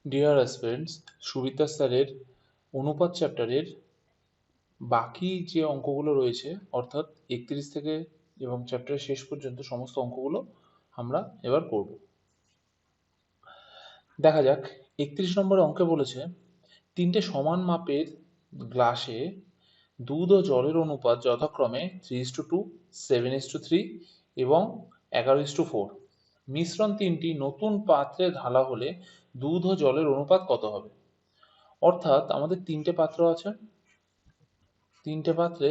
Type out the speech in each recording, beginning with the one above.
Deer aspirants, Suvidya স্যারের অনুপাত চ্যাপ্টারের বাকি যে অঙ্কগুলো রয়েছে অর্থাৎ 31 থেকে এবং চ্যাপ্টারের শেষ পর্যন্ত সমস্ত অঙ্কগুলো আমরা এবার করব। দেখা যাক 31 নম্বর অঙ্কে বলেছে তিনটে সমান মাপের গ্লাসে দুধ ও জলের অনুপাত যথাক্রমে 3:2, 7:3 এবং 11:4। মিশ্রণ তিনটি নতুন পাত্রে ঢালা হলে দুধ ও জলের অনুপাত কত হবে? অর্থাৎ আমাদের তিনটে পাত্র আছে, তিনটে পাত্রে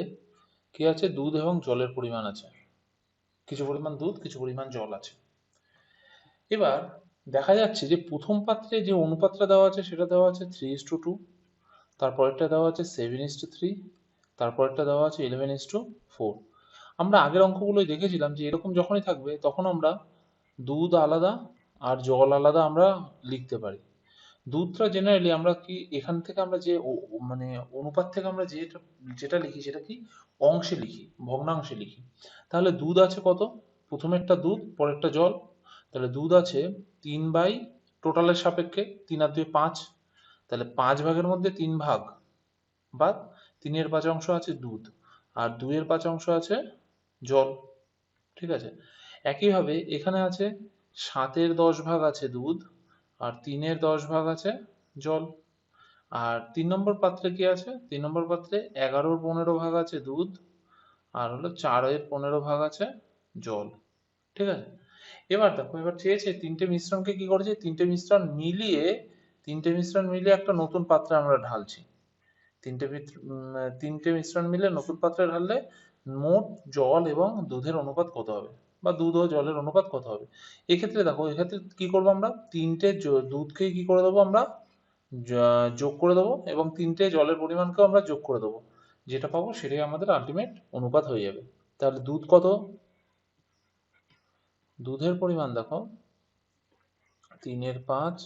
কি আছে? দুধ এবং জলের পরিমাণ আছে, কিছু পরিমাণ দুধ কিছু পরিমাণ জল আছে। এবার দেখা যাচ্ছে যে প্রথম পাত্রে যে অনুপাতটা দেওয়া আছে সেটা দেওয়া আছে 3:2, তারপরেরটা দেওয়া আছে 7:3, তারপরেরটা দেওয়া আছে 11:4। আমরা আগের অঙ্কগুলোই দেখেছিলাম যে এরকম যখনই থাকবে তখন আমরা দুধ আলাদা আর জল আলাদা আমরা লিখতে পারি। দুধটা জেনারেলি আমরা কি এখান থেকে আমরা যে মানে অনুপাত থেকে আমরা যেটা যেটা লিখি সেটা কি অংশে লিখি, ভগ্নাংশে লিখি। তাহলে দুধ আছে কত? প্রথমে একটা দুধ পরেরটা জল। তাহলে দুধ আছে 3 বাই টোটালের সাপেক্ষে 3 আর 2 5, তাহলে 5 ভাগের মধ্যে 3 ভাগ বা 3/5 অংশ আছে দুধ আর 2/5 অংশ আছে জল। ঠিক আছে, একইভাবে এখানে আছে 7/10 ভাগ আছে দুধ আর 3/10 ভাগ আছে জল। আর 3 নম্বর পাত্রে কি আছে? 3 নম্বর পাত্রে 11/15 ভাগ আছে দুধ আর হলো 4/15 ভাগ আছে জল। ঠিক আছে, এবার দেখো, এবার চেয়েছে তিনটে মিশ্রণকে কি করেছে, তিনটে মিশ্রণ মিলিয়ে একটা নতুন পাত্রে আমরা ঢালছি। তিনটে মিশ্রণ মিলে নতুন পাত্রে ঢাললে মোট জল এবং দুধের অনুপাত কত হবে, বা দুধ ও জলের অনুপাত কত হবে? এক্ষেত্রে দেখো, এক্ষেত্রে কি করবো আমরা, তিনটে দুধকে কি করে দেবো আমরা, যোগ করে দেবো এবং তিনটে জলের পরিমাণকেও আমরা যোগ করে দেবো। যেটা পাবো সেটাই আমাদের আলটিমেট অনুপাত হয়ে যাবে। তাহলে দুধ কত? দুধের পরিমাণ দেখো 3/5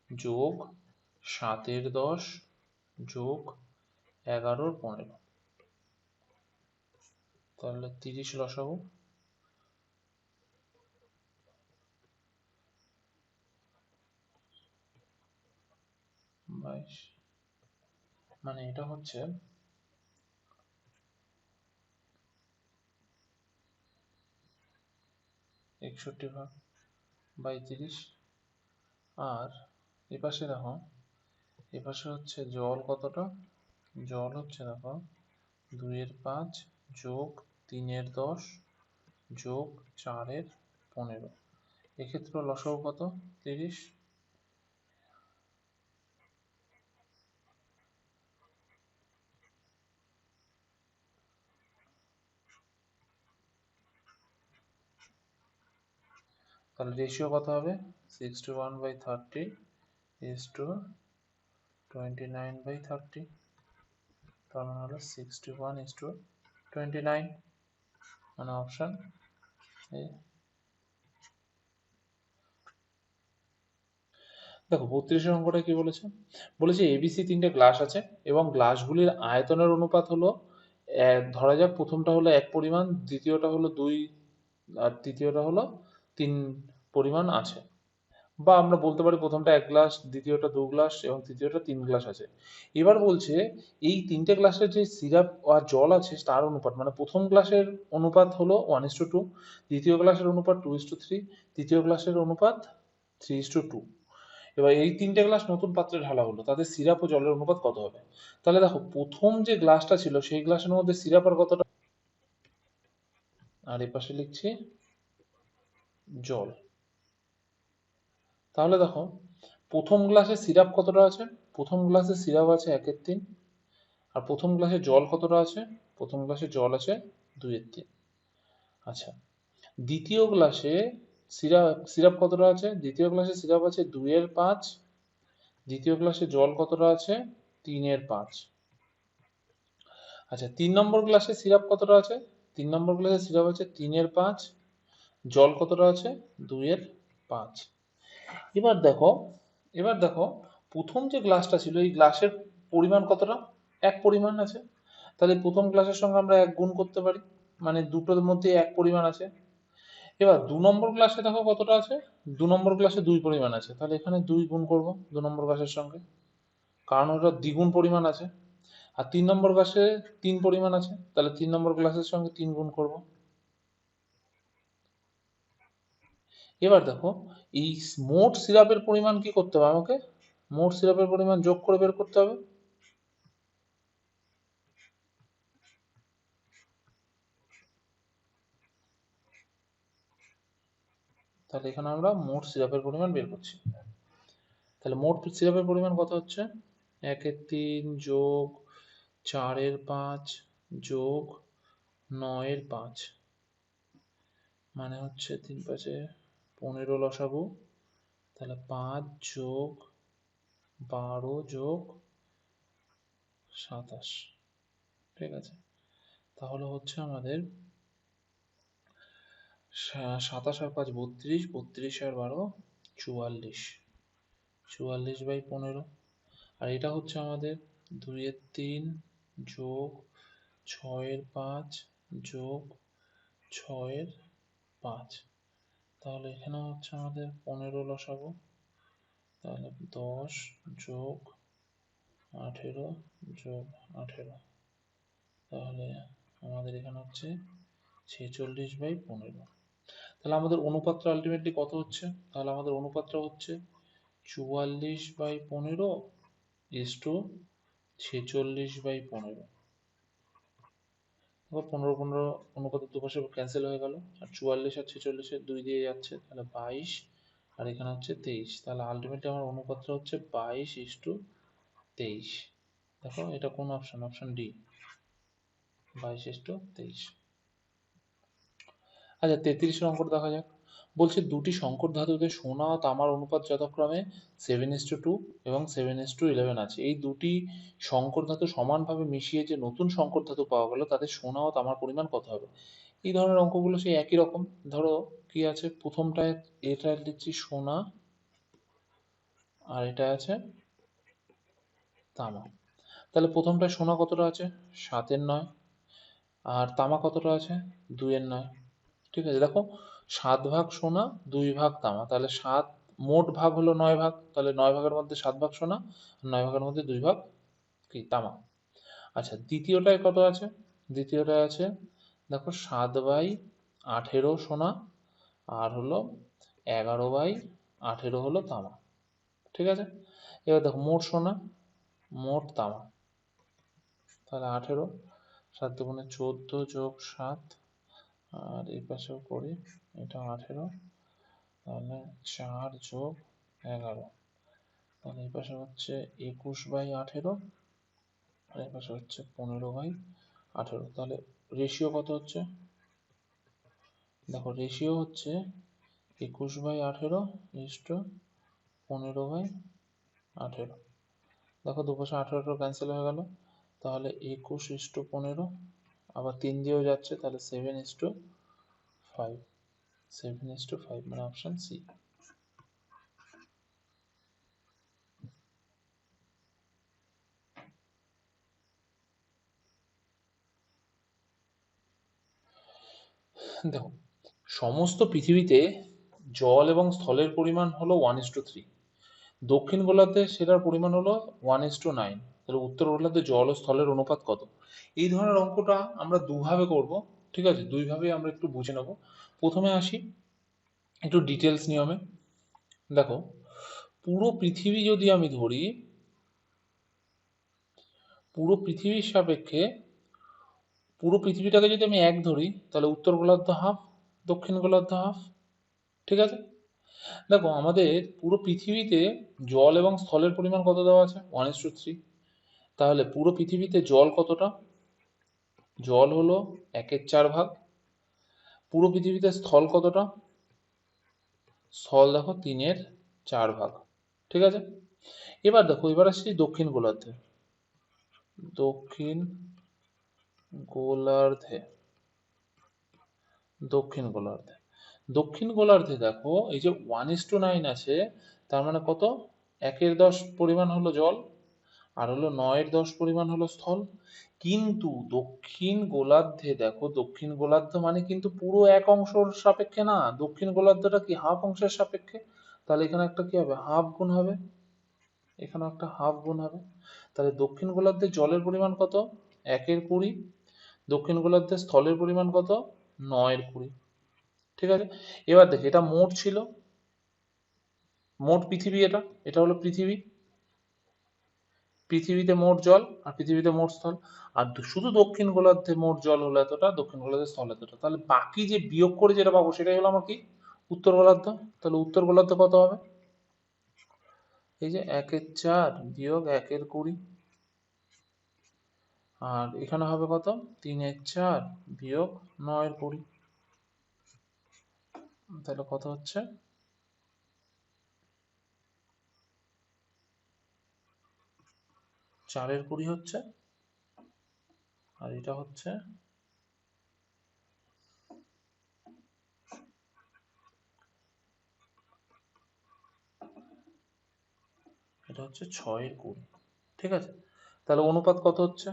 যোগ 7/10 যোগ 11/15, তাহলে 30 লসাগু। 22 মানে এটা হচ্ছে 61 ভাগ বাই 30। আর এপাশে দেখো, এপাশে হচ্ছে জল কতটা, জল হচ্ছে দেখো 2/5 যোগ 3/10 যোগ 4/15, এক্ষেত্রে লসাগু কত? 30। তাহলে রেশিও কত হবে? 61/30 is to 29/30, তার মানে হলো 61:29, মানে অপশন এ। দেখো 32 অঙ্কটা কি বলেছে, বলেছে এবিসি তিনটে গ্লাস আছে এবং গ্লাসগুলির আয়তনের অনুপাত হলো, ধরা যাক প্রথমটা হলো 1 পরিমাণ, দ্বিতীয়টা হলো 2 আর তৃতীয়টা হলো 3 পরিমাণ আছে। বা আমরা বলতে পারি প্রথমটা 1 গ্লাস, দ্বিতীয়টা 2 গ্লাস এবং তৃতীয়টা 3 গ্লাস আছে। এবার বলছে এই তিনটে গ্লাসের যে সিরাপ আর জল আছে তার অনুপাত, মানে প্রথম গ্লাসের অনুপাত হলো 1:2, দ্বিতীয় গ্লাসের অনুপাত 2:3, তৃতীয় গ্লাসের অনুপাত 3:2। এবার এই তিনটে গ্লাস নতুন পাত্রে ঢালা হলো, তাদের সিরাপ ও জলের অনুপাত কত হবে? তাহলে দেখো, প্রথম যে গ্লাসটা ছিল সেই গ্লাসের মধ্যে সিরাপ আর কতটা, আর এই পাশে লিখছি জল। তাহলে দেখো, প্রথম গ্লাসে সিরাপ কতটা আছে? প্রথম গ্লাসে সিরাপ আছে 1/3। আর প্রথম গ্লাসে জল কতটা আছে? প্রথম গ্লাসে জল আছে 2/3। আচ্ছা, দ্বিতীয় গ্লাসে সিরাপ কতটা আছে? দ্বিতীয় গ্লাসে সিরাপ আছে 2/5। দ্বিতীয় গ্লাসে জল কতটা আছে? 3/5। আচ্ছা, 3 নম্বর গ্লাসে সিরাপ কতটা আছে? 3 নম্বর গ্লাসে সিরাপ আছে 3/5, জল কতটা আছে? 2/5। এবার দেখো, এবার দেখো, প্রথম যে গ্লাসটা ছিল এই গ্লাসের পরিমাণ কতটা? 1 পরিমাণ আছে। তাহলে প্রথম গ্লাসের সঙ্গে আমরা 1 গুণ করতে পারি, মানে দুটোর মধ্যে 1 পরিমাণ আছে। এবার 2 নম্বর গ্লাসে দেখো কতটা আছে, 2 নম্বর গ্লাসে 2 পরিমাণ আছে, তাহলে এখানে 2 গুণ করব 2 নম্বর গ্লাসের সঙ্গে, কারণ ওটা দ্বিগুণ পরিমাণ আছে। আর 3 নম্বর গ্লাসে 3 পরিমাণ আছে, তাহলে 3 নম্বর গ্লাসের সঙ্গে 3 গুণ করব। এবার দেখো এই মোট সিরাপের পরিমাণ কি করতে হবে আমাকে, মোট সিরাপের পরিমাণ যোগ করে বের করতে হবে। তাহলে এখানে আমরা মোট সিরাপের পরিমাণ বের করছি। তাহলে মোট সিরাপের পরিমাণ কত হচ্ছে, 1-এর 3 যোগ 4-এর 5 যোগ 9-এর 5, মানে হচ্ছে 3-5-15 লসাগু, তাহলে 5 যোগ 12 যোগ 27, ঠিক আছে। তাহলে হচ্ছে আমাদের 27 আর 5 32, 32 আর 12 44, 44/15। আর এটা হচ্ছে আমাদের 2-এর 3 যোগ 6-এর 5 যোগ 6-এর 5, তাহলে এখানে হচ্ছে আমাদের 15 লসাগু, তাহলে 10 যোগ 18 যোগ 18, তাহলে আমাদের এখানে হচ্ছে 46/15। তাহলে আমাদের অনুপাতটা আলটিমেটলি কত হচ্ছে, তাহলে আমাদের অনুপাতটা হচ্ছে 44/15 ইস্টু 46/15। 15-15 অনুপাতের দুপাশে ক্যান্সেল হয়ে গেল, আর 44 আর 46-এর 2 দিয়ে যাচ্ছে, তাহলে 22, আর এখানে হচ্ছে 23, তাহলে আলটিমেটলি আমার অনুপাতটা হচ্ছে 22:23। দেখো এটা কোন অপশন, অপশন ডি, 22:23। আচ্ছা 33 অঙ্কটা দেখা যাক। বলছে দুটি সংকর ধাতুতে সোনা ও তামার অনুপাত যথাক্রমে 7:2 এবং 7:11 আছে। এই দুটি সংকর ধাতু সমানভাবে মিশিয়ে যে নতুন সংকর ধাতু পাওয়া গেল তাদের সোনা ও তামার পরিমাণ কত হবে। এই ধরনের অঙ্কগুলো সেই একই রকম। ধরো কি আছে, প্রথমটায় এটা লিখছি সোনা, আর এটা আছে তামা। তাহলে প্রথমটায় সোনা কতটা আছে, 7-এর 9, আর তামা কতটা আছে, 2-এর 9। ঠিক আছে, দেখো 7 ভাগ সোনা 2 ভাগ তামা, তাহলে 7 মোট ভাগ হলো 9 ভাগ, তাহলে 9 ভাগের মধ্যে 7 ভাগ সোনা, আর 9 ভাগের মধ্যে 2 ভাগ কি তামা। আচ্ছা দ্বিতীয়টায় কত আছে, দ্বিতীয়টায় আছে দেখো 7/18 সোনা, আর হলো 11/18 হলো তামা। ঠিক আছে, এবার দেখো মোট সোনা মোট তামা, তাহলে 18, 7 দুগুণে 14 যোগ 7, আর এই পাশেও করি, এটা 18, তাহলে 4 যোগ 11, তাহলে এই পাশে হচ্ছে 21/18, আর এই পাশে হচ্ছে 15/18। তাহলে রেশিও কত হচ্ছে, দেখো রেশিও হচ্ছে 21/18 ইস্টু 15/18। দেখো দুপাশে 18 ক্যান্সেল হয়ে গেল, তাহলে 21:15, আবার 3 দিয়েও যাচ্ছে, তাহলে 7:5, 7:5, মানে অপশন সি। দেখো সমস্ত পৃথিবীতে জল এবং স্থলের পরিমাণ হলো 1:3, দক্ষিণ গোলার্ধে সেটার পরিমাণ হলো 1:9, তাহলে উত্তর গোলার্ধে জল ও স্থলের অনুপাত কত। এই ধরনের অঙ্কটা আমরা দুভাবে করব, ঠিক আছে, দুইভাবে আমরা একটু বুঝে নেব। প্রথমে আসি একটু ডিটেলস নিয়মে। দেখো পুরো পৃথিবী যদি আমি ধরি, পুরো পৃথিবীর সাপেক্ষে পুরো পৃথিবীটাকে যদি আমি 1 ধরি, তাহলে উত্তর গোলার্ধ হাফ, দক্ষিণ গোলার্ধ হাফ। ঠিক আছে, দেখো আমাদের পুরো পৃথিবীতে জল এবং স্থলের পরিমাণ কত দেওয়া আছে, 1:3, তাহলে পুরো পৃথিবীতে জল কতটা, জল হলো 1/4 ভাগ। পুরো পৃথিবীতে স্থল কতটা, স্থল দেখো 3/4 ভাগ। ঠিক আছে, এবার দেখো এবার আসছি দক্ষিণ গোলার্ধে, দক্ষিণ গোলার্ধে, দক্ষিণ গোলার্ধে, দক্ষিণ গোলার্ধে দেখো এই যে 1:9 আছে, তার মানে কত, 1/10 পরিমাণ হলো জল, আর হলো 9-10 পরিমাণ হলো স্থল। কিন্তু দক্ষিণ গোলার্ধে দেখো, দক্ষিণ গোলার্ধ মানে কিন্তু পুরো এক অংশের সাপেক্ষে না, দক্ষিণ গোলার্ধটা কি হাফ অংশের সাপেক্ষে। তাহলে এখানে একটা কি হবে, হাফ গুণ হবে, এখানে একটা হাফ গুণ হবে। তাহলে দক্ষিণ গোলার্ধে জলের পরিমাণ কত, 1/20। দক্ষিণ গোলার্ধে স্থলের পরিমাণ কত, 9/20। ঠিক আছে। এবার দেখি, এটা মোট ছিল, মোট পৃথিবী, এটা এটা হলো পৃথিবী, পৃথিবীতে মোট জল আর পৃথিবীতে মোট স্থল। আর শুধু দক্ষিণ গোলার্ধে মোট জল হলো এতটা, দক্ষিণ গোলার্ধে স্থল এতটা। তাহলে বাকি যে বিয়োগ করে যেটা পাবো সেটাই হলো আমার কি, উত্তর গোলার্ধ। তাহলে উত্তর গোলার্ধ কত হবে, এই যে 1/4 বিয়োগ 1/20। আর এখানে হবে কত, 3/4 বিয়োগ 9/20। তাহলে কত হচ্ছে, 4/20 হচ্ছে। আর এটা হচ্ছে, এটা হচ্ছে 6/20। ঠিক আছে। তাহলে অনুপাত কত হচ্ছে,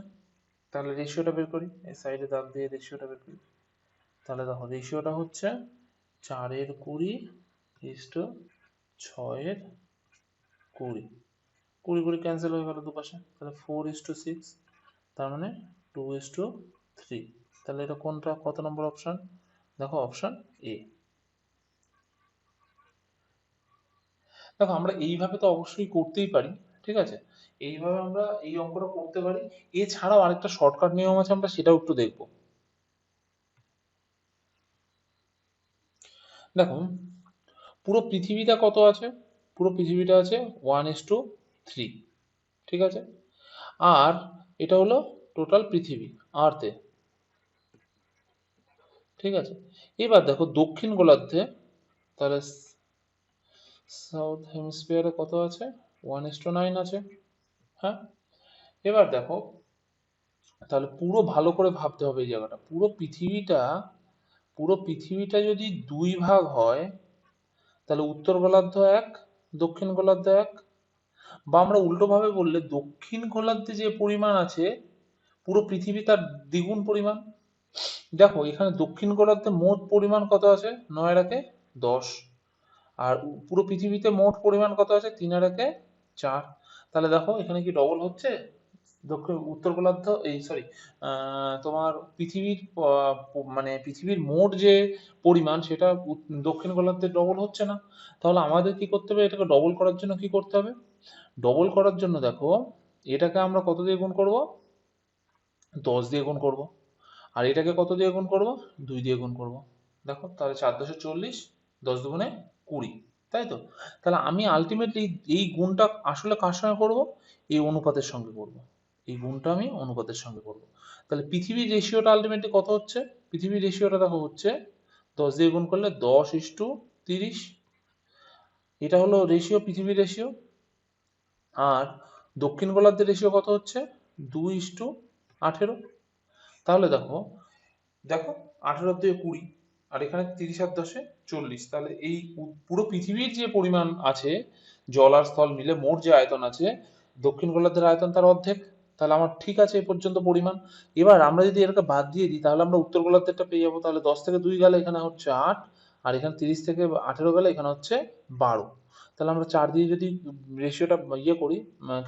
তাহলে রেশিওটা বের করি, এই সাইডে দাগ দিয়ে রেশিওটা বের করি। তাহলে দেখো রেশিওটা হচ্ছে 4/20 ইস্টু 6/20। 20 ক্যান্সেল হয়ে গেল দুপাশে, তাহলে 4:6। তার মানে 2:3। তাহলে এটা কোনটা, কত নম্বর অপশন, দেখো অপশন এ। দেখো আমরা এইভাবে তো অবশ্যই করতেই পারি, ঠিক আছে, এইভাবে আমরা এই অঙ্কটা করতে পারি। এছাড়াও আরেকটা শর্টকাট নিয়ম আছে, আমরা সেটাও একটু দেখবো। দেখো পুরো পৃথিবীটা কত আছে, পুরো পৃথিবীটা আছে 1:3, ঠিক আছে। আর এটা হলো টোটাল পৃথিবী, আর্থে, ঠিক আছে। এবার দেখো দক্ষিণ গোলার্ধে, তাহলে সাউথ হেমিস্ফিয়ারে কত আছে, 1:9 আছে। হ্যাঁ। এবার দেখো, তাহলে পুরো ভালো করে ভাবতে হবে এই জায়গাটা, পুরো পৃথিবীটা যদি দুই ভাগ হয়, তাহলে উত্তর গোলার্ধ এক, দক্ষিণ গোলার্ধ এক। বা আমরা উল্টো ভাবে বললে, দক্ষিণ গোলার্ধে যে পরিমাণ আছে পুরো পৃথিবী তার দ্বিগুণ পরিমাণ। দেখো এখানে দক্ষিণ গোলার্ধে মোট পরিমাণ কত আছে, 9/10। আর পুরো পৃথিবীতে মোট পরিমাণ কত আছে, 3/4। তাহলে দেখো এখানে কি ডবল হচ্ছে, দক্ষিণ উত্তর গোলার্ধ, এই সরি, তোমার পৃথিবীর মানে পৃথিবীর মোট যে পরিমাণ সেটা দক্ষিণ গোলার্ধে ডবল হচ্ছে না। তাহলে আমাদের কি করতে হবে, এটাকে ডবল করার জন্য কি করতে হবে, ডবল করার জন্য দেখো এটাকে আমরা কত দিয়ে গুণ করব, 10 দিয়ে গুণ করব। আর এটাকে কত দিয়ে গুণ করব, 2 দিয়ে গুণ করব। দেখো তাহলে 4×10 = 40, 10×2 = 20, তাই তো। তাহলে আমি আলটিমেটলি এই গুণটা আসলে কার সঙ্গে করব, এই অনুপাতের সঙ্গে করব, এই গুণটা আমি অনুপাতের সঙ্গে করব। তাহলে পৃথিবীর রেশিওটা আলটিমেটলি কত হচ্ছে, পৃথিবীর রেশিওটা দেখো হচ্ছে 10 দিয়ে গুণ করলে 10:30। এটা হলো রেশিও, পৃথিবীর রেশিও। আর দক্ষিণ গোলার্ধের রেশিও কত হচ্ছে, 2:18। তাহলে দেখো, দেখো 18 দিয়ে 20, আর এখানে 30 আর 10-এ 40। তাহলে এই পুরো পৃথিবীর যে পরিমাণ আছে জল আর স্থল মিলে মোট যে আয়তন আছে, দক্ষিণ গোলার্ধের আয়তন তার অর্ধেক। তাহলে আমার ঠিক আছে এই পর্যন্ত পরিমাণ। এবার আমরা যদি এটাকে বাদ দিয়ে দিই তাহলে আমরা উত্তর গোলার্ধেরটা পেয়ে যাবো। তাহলে 10 থেকে 2 গেলে এখানে হচ্ছে 8, আর এখানে 30 থেকে 18 গেলে এখানে হচ্ছে 12। তাহলে আমরা 4 দিয়ে যদি রেশিওটা ইয়ে করি,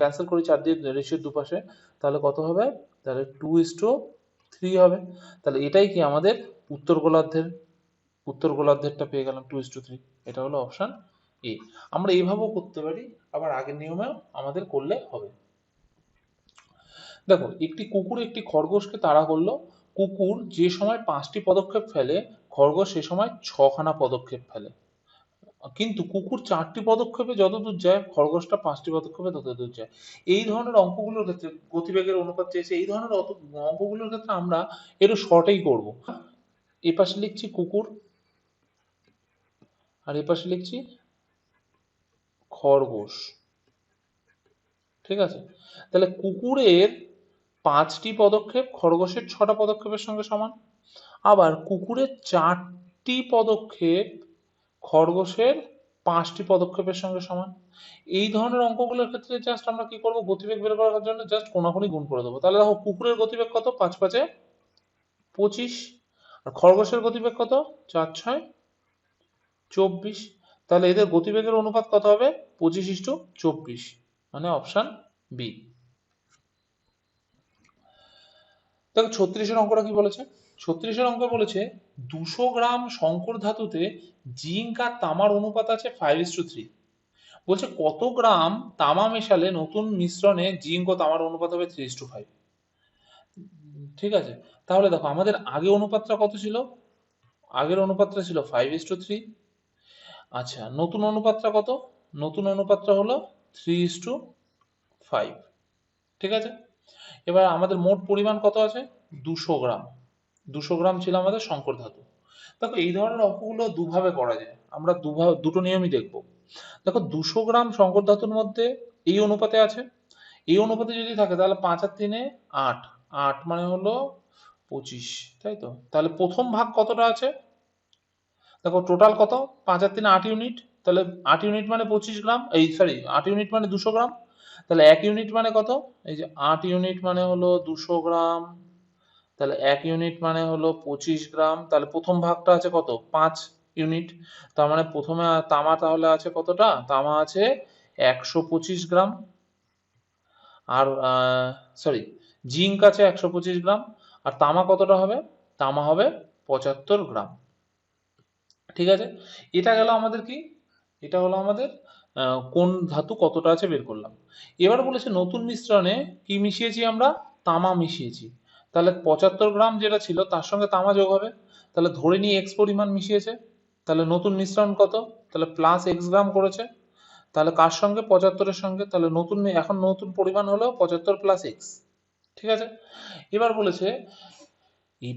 ক্যান্সেল করি 4 দিয়ে রেশিওর দুপাশে, তাহলে কত হবে, তাহলে 2:3 হবে। তাহলে এটাই কি আমাদের উত্তর গোলার্ধের, উত্তর গোলার্ধেরটা পেয়ে গেলাম 2:3। এটা হলো অপশন এ। আমরা এইভাবেও করতে পারি, আবার আগের নিয়মেও আমাদের করলে হবে। দেখো একটি কুকুর একটি খরগোশকে তাড়া করলো। কুকুর যে সময় 5টি পদক্ষেপ ফেলে, খরগোশ সে সময় 6খানা পদক্ষেপ ফেলে। কিন্তু কুকুর 4টি পদক্ষেপে যতদূর যায়, খরগোশটা 5টি পদক্ষেপে ততদূর যায়। এই ধরনের অঙ্কগুলোর ক্ষেত্রে, গতিবেগের অনুপাত চেয়েছে, এই ধরনের অঙ্কগুলোর ক্ষেত্রে আমরা একটু শর্টেই করব। এ পাশে লিখছি কুকুর, আর এ পাশে লিখছি খরগোশ, ঠিক আছে। তাহলে কুকুরের 5টি পদক্ষেপ খরগোশের 6টা পদক্ষেপের সঙ্গে সমান। আবার কুকুরের 4টি পদক্ষেপ খরগোশের 5টি পদক্ষেপের সঙ্গে সমান। এই ধরনের অঙ্কগুলোর ক্ষেত্রে জাস্ট আমরা কি করব, গতিবেগ বের করার জন্য জাস্ট কোনাকুনি গুণ করে দেবো। তাহলে দেখো কুকুরের গতিবেগ কত, 5 5 25, আর খরগোশের গতিবেগ কত, 4 6 24। তাহলে এদের গতিবেগের অনুপাত কত হবে, 25:24, মানে অপশন বি। দেখো 36-এর অঙ্কটা কি বলেছে। 36-এর অঙ্ক বলেছে 200 গ্রাম সংকর ধাতুতে জিঙ্ক আর তামার অনুপাত আছে 5:3। বলছে কত গ্রাম তামা মেশালে নতুন মিশ্রণে জিঙ্ক ও তামার অনুপাত হবে 3:5। ঠিক আছে, তাহলে দেখো আমাদের আগে অনুপাতটা কত ছিল, আগের অনুপাতটা ছিল 5:3। আচ্ছা, নতুন অনুপাতটা কত, নতুন অনুপাতটা হলো 3:5। ঠিক আছে, এবার আমাদের মোট পরিমাণ কত আছে, 200 গ্রাম। 200 গ্রাম ছিল আমাদের সংকর ধাতু। দেখো এই ধরনের অঙ্কগুলো দুভাবে করা যায়, আমরা দুটো নিয়মই দেখব। দেখো 200 গ্রাম সংকর ধাতুর মধ্যে এই অনুপাতে আছে, এই অনুপাতে যদি থাকে তাহলে 5 আর 3 8, 8 মানে হলো 25, তাই তো। তাহলে প্রথম ভাগ কতটা আছে, দেখো টোটাল কত, 5 আর 3 8 ইউনিট, তাহলে 8 ইউনিট মানে 25 গ্রাম, এই সরি 8 ইউনিট মানে 200 গ্রাম। তাহলে 1 ইউনিট মানে কত, এই যে 8 ইউনিট মানে হলো 200 গ্রাম, তাহলে 1 ইউনিট মানে হলো 25 গ্রাম। তাহলে প্রথম ভাগটা আছে কত, 5 ইউনিট। তার মানে প্রথমে তামা তাহলে আছে কতটা, তামা আছে 125 গ্রাম। আর সরি, জিঙ্ক আছে 125 গ্রাম। আর তামা কতটা হবে, তামা হবে 75 গ্রাম। ঠিক আছে, এটা গেল আমাদের কি, এটা হলো আমাদের কোন ধাতু কতটা আছে বের করলাম। এবার বলেছে নতুন মিশ্রণে কি মিশিয়েছি আমরা, তামা মিশিয়েছি। তাহলে 75 গ্রাম যেটা ছিল তার সঙ্গে তামা যোগ হবে। তাহলে ধরে নিই এক্স পরিমাণ মিশিয়েছে, তাহলে নতুন মিশ্রণ কত, তাহলে প্লাস এক্স গ্রাম করেছে। তাহলে কার সঙ্গে, 75-এর সঙ্গে। তাহলে নতুন, এখন নতুন পরিমাণ হলো 75 প্লাস এক্স। ঠিক আছে, এবার বলেছে এই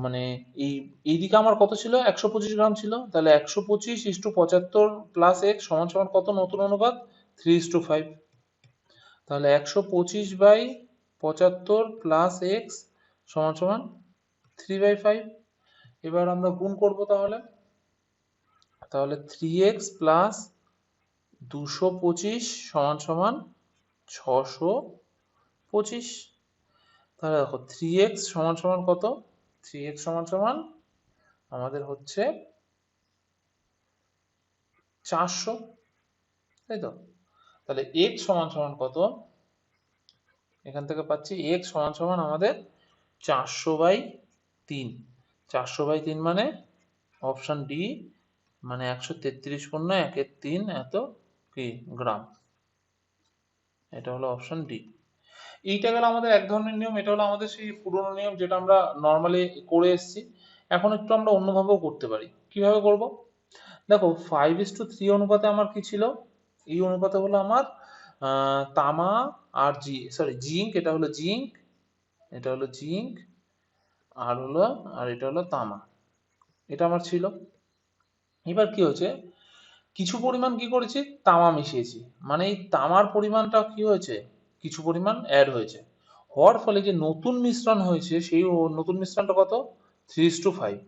মানে এই এইদিকে আমার কত ছিল, 125 গ্রাম ছিল। তাহলে 125:75 প্লাস এক্স সমান সমান কত, নতুন অনুপাত 3:5। তাহলে 125/75 প্লাস এক্স সমান সমান 3/5। এবার আমরা গুণ করব তাহলে, তাহলে 3x প্লাস 225 সমান সমান 625। তাহলে দেখো 3x সমান সমান কত, 3x সমান সমান আমাদের হচ্ছে 400, তাই তো। তাহলে x সমান সমান কত, এখান থেকে পাচ্ছি x সমান সমান আমাদের 400/3। 400/3 মানে অপশন ডি, মানে 133.1 এত কি গ্রাম। এটা হলো অপশন ডি। এইটা গেল আমাদের এক ধরনের নিয়ম, এটা হলো আমাদের সেই পুরোনো নিয়ম যেটা আমরা নর্মালি করে এসেছি। এখন একটু আমরা অন্যভাবেও করতে পারি, কিভাবে করব। দেখো 5:3 অনুপাতে আমার কি ছিল, এই অনুপাতে হলো আমার তামা আর জিঙ্ক, এটা হলো জিঙ্ক, এটা হলো জিঙ্ক, আর হলো, আর এটা হলো তামা, এটা আমার ছিল। এবার কি হয়েছে, কিছু পরিমাণ কি করেছি, তামা মিশিয়েছি, মানে এই তামার পরিমাণটা কি হয়েছে, কিছু পরিমাণ অ্যাড হয়েছে। হওয়ার ফলে যে নতুন মিশ্রণ হয়েছে সেই নতুন মিশ্রণটা কত, 3:5।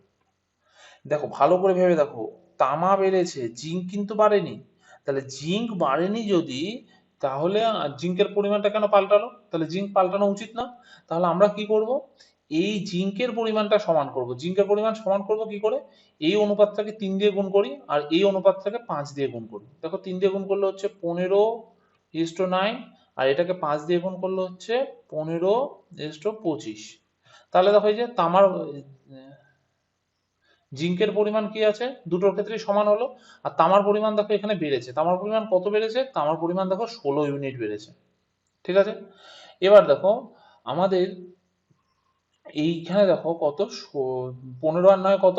দেখো ভালো করে ভেবে দেখো, তামা বেড়েছে, জিঙ্ক কিন্তু বাড়েনি। তাহলে জিঙ্ক বাড়েনি যদি, তাহলে জিঙ্কের পরিমাণটা কেন পাল্টালো, তাহলে জিঙ্ক পাল্টানো উচিত না। তাহলে আমরা কি করব, এই জিঙ্কের পরিমাণটা সমান করব। জিঙ্কের পরিমাণ সমান করব কি করে, এই অনুপাতটাকে 3 দিয়ে গুণ করি আর এই অনুপাতটাকে 5 দিয়ে গুণ করি। দেখো 3 দিয়ে গুণ করলে হচ্ছে 15:9, আর এটাকে 5 দিয়ে গুণ করলে হচ্ছে 15:25। তাহলে দেখো এই যে তামার জিঙ্কের পরিমাণ কি আছে, দুটোর ক্ষেত্রেই সমান হলো। আর তামার পরিমাণ দেখো এখানে বেড়েছে, তামার পরিমাণ কত বেড়েছে, তামার পরিমাণ দেখো 16 ইউনিট বেড়েছে। ঠিক আছে, এবার দেখো আমাদের এইখানে দেখো কত, 15 আর 9 কত,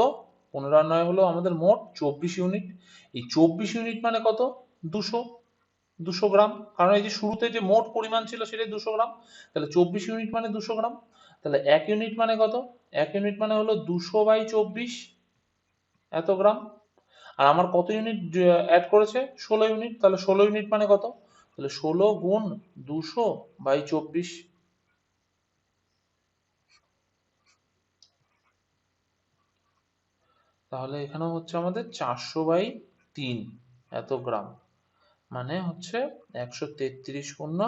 15 আর 9 হলো আমাদের মোট 24 ইউনিট। এই 24 ইউনিট মানে কত, 200, 200 গ্রাম। কারণ এই যে শুরুতে যে মোট পরিমাণ ছিল সেটাই 200 গ্রাম। তাহলে 24 ইউনিট মানে 200 গ্রাম। তাহলে 1 ইউনিট মানে কত, 1 ইউনিট মানে হলো 200/24 এত গ্রাম। আর আমার কত ইউনিট অ্যাড করেছে, 16 ইউনিট। তাহলে 16 ইউনিট মানে কত, তাহলে 16 গুণ 200/24। তাহলে এখানে হচ্ছে আমাদের 400/3। এত গ্রাম, মানে হচ্ছে 133 পূর্ণ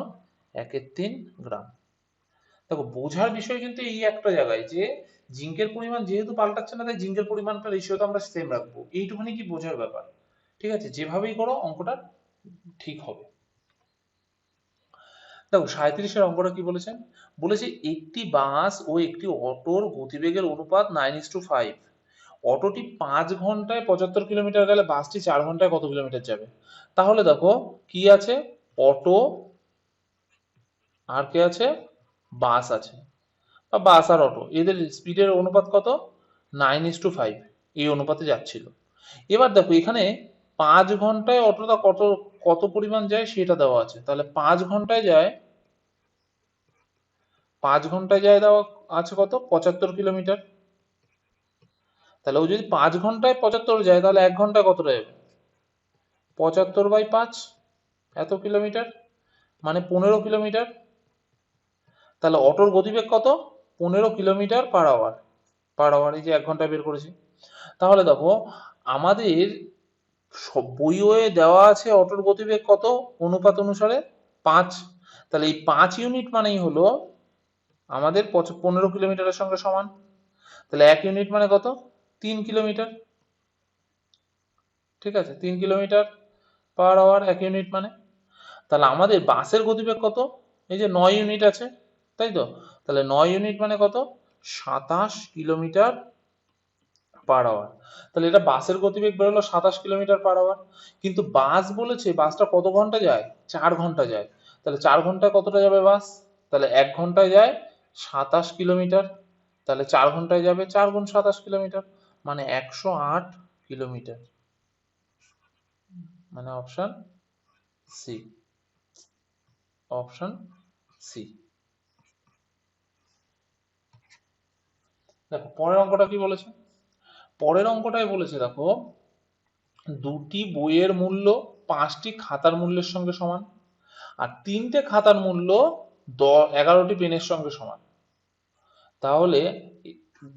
1/3 গ্রাম। দেখো বোঝার বিষয় কিন্তু এই একটা জায়গায় যে জিঙ্কের পরিমাণ যেহেতু পাল্টাচ্ছে না, তাই জিঙ্কের পরিমাণটা রেশিও তো আমরা সেম রাখবো, এইটুখানি কি বোঝার ব্যাপার। ঠিক আছে, যেভাবেই করো অঙ্কটা ঠিক হবে। দেখো 37-এর অঙ্কটা কি বলেছেন, বলেছে একটি বাস ও একটি অটোর গতিবেগের অনুপাত 9:5। অটোটি 5 ঘন্টায় 75 কিলোমিটার গেলে বাসটি 4 ঘন্টায় কত কিলোমিটার যাবে। তাহলে দেখো কি আছে, অটো আর কে আছে, বাস আছে, বা বাস আর অটো, এদের স্পিডের অনুপাত কত, 9:5 এই অনুপাতে যাচ্ছিল। এবার দেখো এখানে 5 ঘন্টায় অটোটা কত কত পরিমাণ যায় সেটা দেওয়া আছে, তাহলে 5 ঘন্টায় যায়, 5 ঘন্টায় যায় দেওয়া আছে কত, 75 কিলোমিটার। তাহলে ও যদি 5 ঘন্টায় 75 যায়, তাহলে 1 ঘন্টায় কতটা যাবে, 75/5 এত কিলোমিটার, মানে 15 কিলোমিটার। তাহলে অটোর গতিবেগ কত, 15 কিলোমিটার পার আওয়ার, এই যে 1 ঘন্টায় বের করেছি। তাহলে দেখো আমাদের বইয়ে দেওয়া আছে অটোর গতিবেগ কত, অনুপাত অনুসারে 5। তাহলে এই 5 ইউনিট মানেই হলো আমাদের 15 কিলোমিটারের সঙ্গে সমান। তাহলে 1 ইউনিট মানে কত, 3 কিলোমিটার। ঠিক আছে, 3 কিলোমিটার পার আওয়ার 1 ইউনিট মানে। তাহলে আমাদের বাসের গতিবেগ কত, এই যে 9 ইউনিট আছে, তাই তো। তাহলে 9 ইউনিট মানে কত, 27 কিলোমিটার পার আওয়ার। তাহলে এটা বাসের গতিবেগ বেরোলো 27 কিলোমিটার পার আওয়ার। কিন্তু বাস বলেছে বাসটা কত ঘন্টা যায়, 4 ঘন্টা যায়। তাহলে 4 ঘন্টায় কতটা যাবে বাস, তাহলে 1 ঘন্টায় যায় 27 কিলোমিটার। তাহলে 4 ঘন্টায় যাবে 4 গুণ 27 কিলোমিটার, মানে 108 কিলোমিটার, মানে অপশন সি, অপশন সি। দেখো পরের অঙ্কটা কি বলেছে, পরের অঙ্কটাই বলেছে দেখো দুটি বইয়ের মূল্য 5টি খাতার মূল্যের সঙ্গে সমান, আর 3টে খাতার মূল্য 11টি পেনের সঙ্গে সমান। তাহলে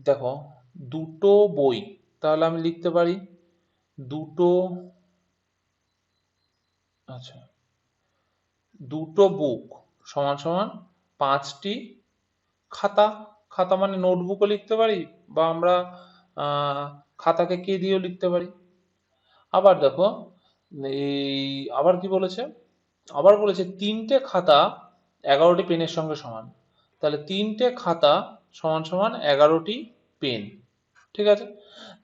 দেখো দুটো বই, তাহলে আমি লিখতে পারি দুটো, আচ্ছা দুটো বুক সমান সমান 5টি খাতা। খাতা মানে নোটবুকও লিখতে পারি, বা আমরা আহ খাতাকে কে দিয়েও লিখতে পারি। আবার দেখো এই আবার কি বলেছে, আবার বলেছে 3টে খাতা 11টি পেনের সঙ্গে সমান। তাহলে 3টে খাতা সমান সমান 11টি পেন। ঠিক আছে,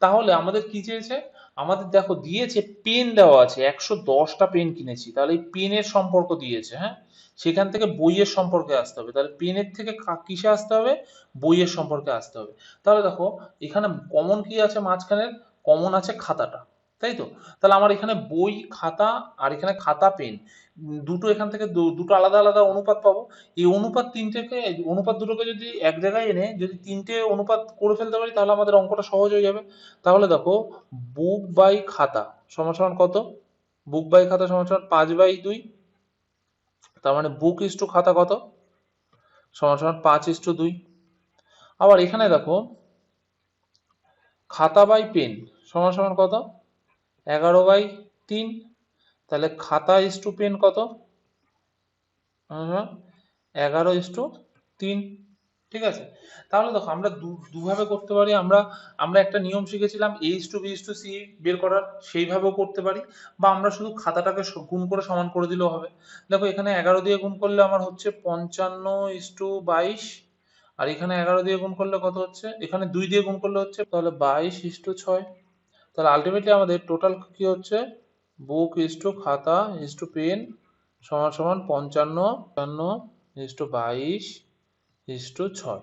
তাহলে আমাদের কি চেয়েছে, আমাদের দেখো দিয়েছে পেন দেওয়া আছে, 110টা পেন কিনেছি, তাহলে এই পেনের সম্পর্ক দিয়েছে, হ্যাঁ, সেখান থেকে বইয়ের সম্পর্কে আসতে হবে। তাহলে পেনের থেকে কিসে আসতে হবে, বইয়ের সম্পর্কে আসতে হবে। তাহলে দেখো এখানে কমন কি আছে মাঝখানে, কমন আছে খাতাটা, তাই তো। তাহলে আমার এখানে বই খাতা আর এখানে খাতা পেন, দুটো এখান থেকে দুটো আলাদা আলাদা অনুপাত পাবো। এই অনুপাত তিনটেকে, অনুপাত দুটোকে যদি এক জায়গায় এনে যদি 3টে অনুপাত করে ফেলতে পারি, তাহলে আমাদের অঙ্কটা সহজ হয়ে যাবে। তাহলে দেখো বুক বাই খাতা সমান সমান কত, বুক বাই খাতা সমান সমান 5/2। তার মানে বুক ইস টু খাতা কত, সমান সমান 5:2। আবার এখানে দেখো খাতা বাই পেন সমান সমান কত, 11/3। তাহলে খাতা ইস টু পেন কত, 11:3। ঠিক আছে, তাহলে দেখো আমরা দুভাবে করতে পারি। আমরা আমরা একটা নিয়ম শিখেছিলাম A:B:C বের করার, সেইভাবেও করতে পারি, বা আমরা শুধু খাতাটাকে গুণ করে সমান করে দিলেও হবে। দেখো এখানে 11 দিয়ে গুণ করলে আমার হচ্ছে 55:22, আর এখানে 11 দিয়ে গুণ করলে কত হচ্ছে, এখানে 2 দিয়ে গুণ করলে হচ্ছে, তাহলে 22:6। তাহলে আলটিমেটলি আমাদের টোটাল কি হচ্ছে, বুক ইস টু খাতা ইস টু পেন সমান সমান 55:22:6।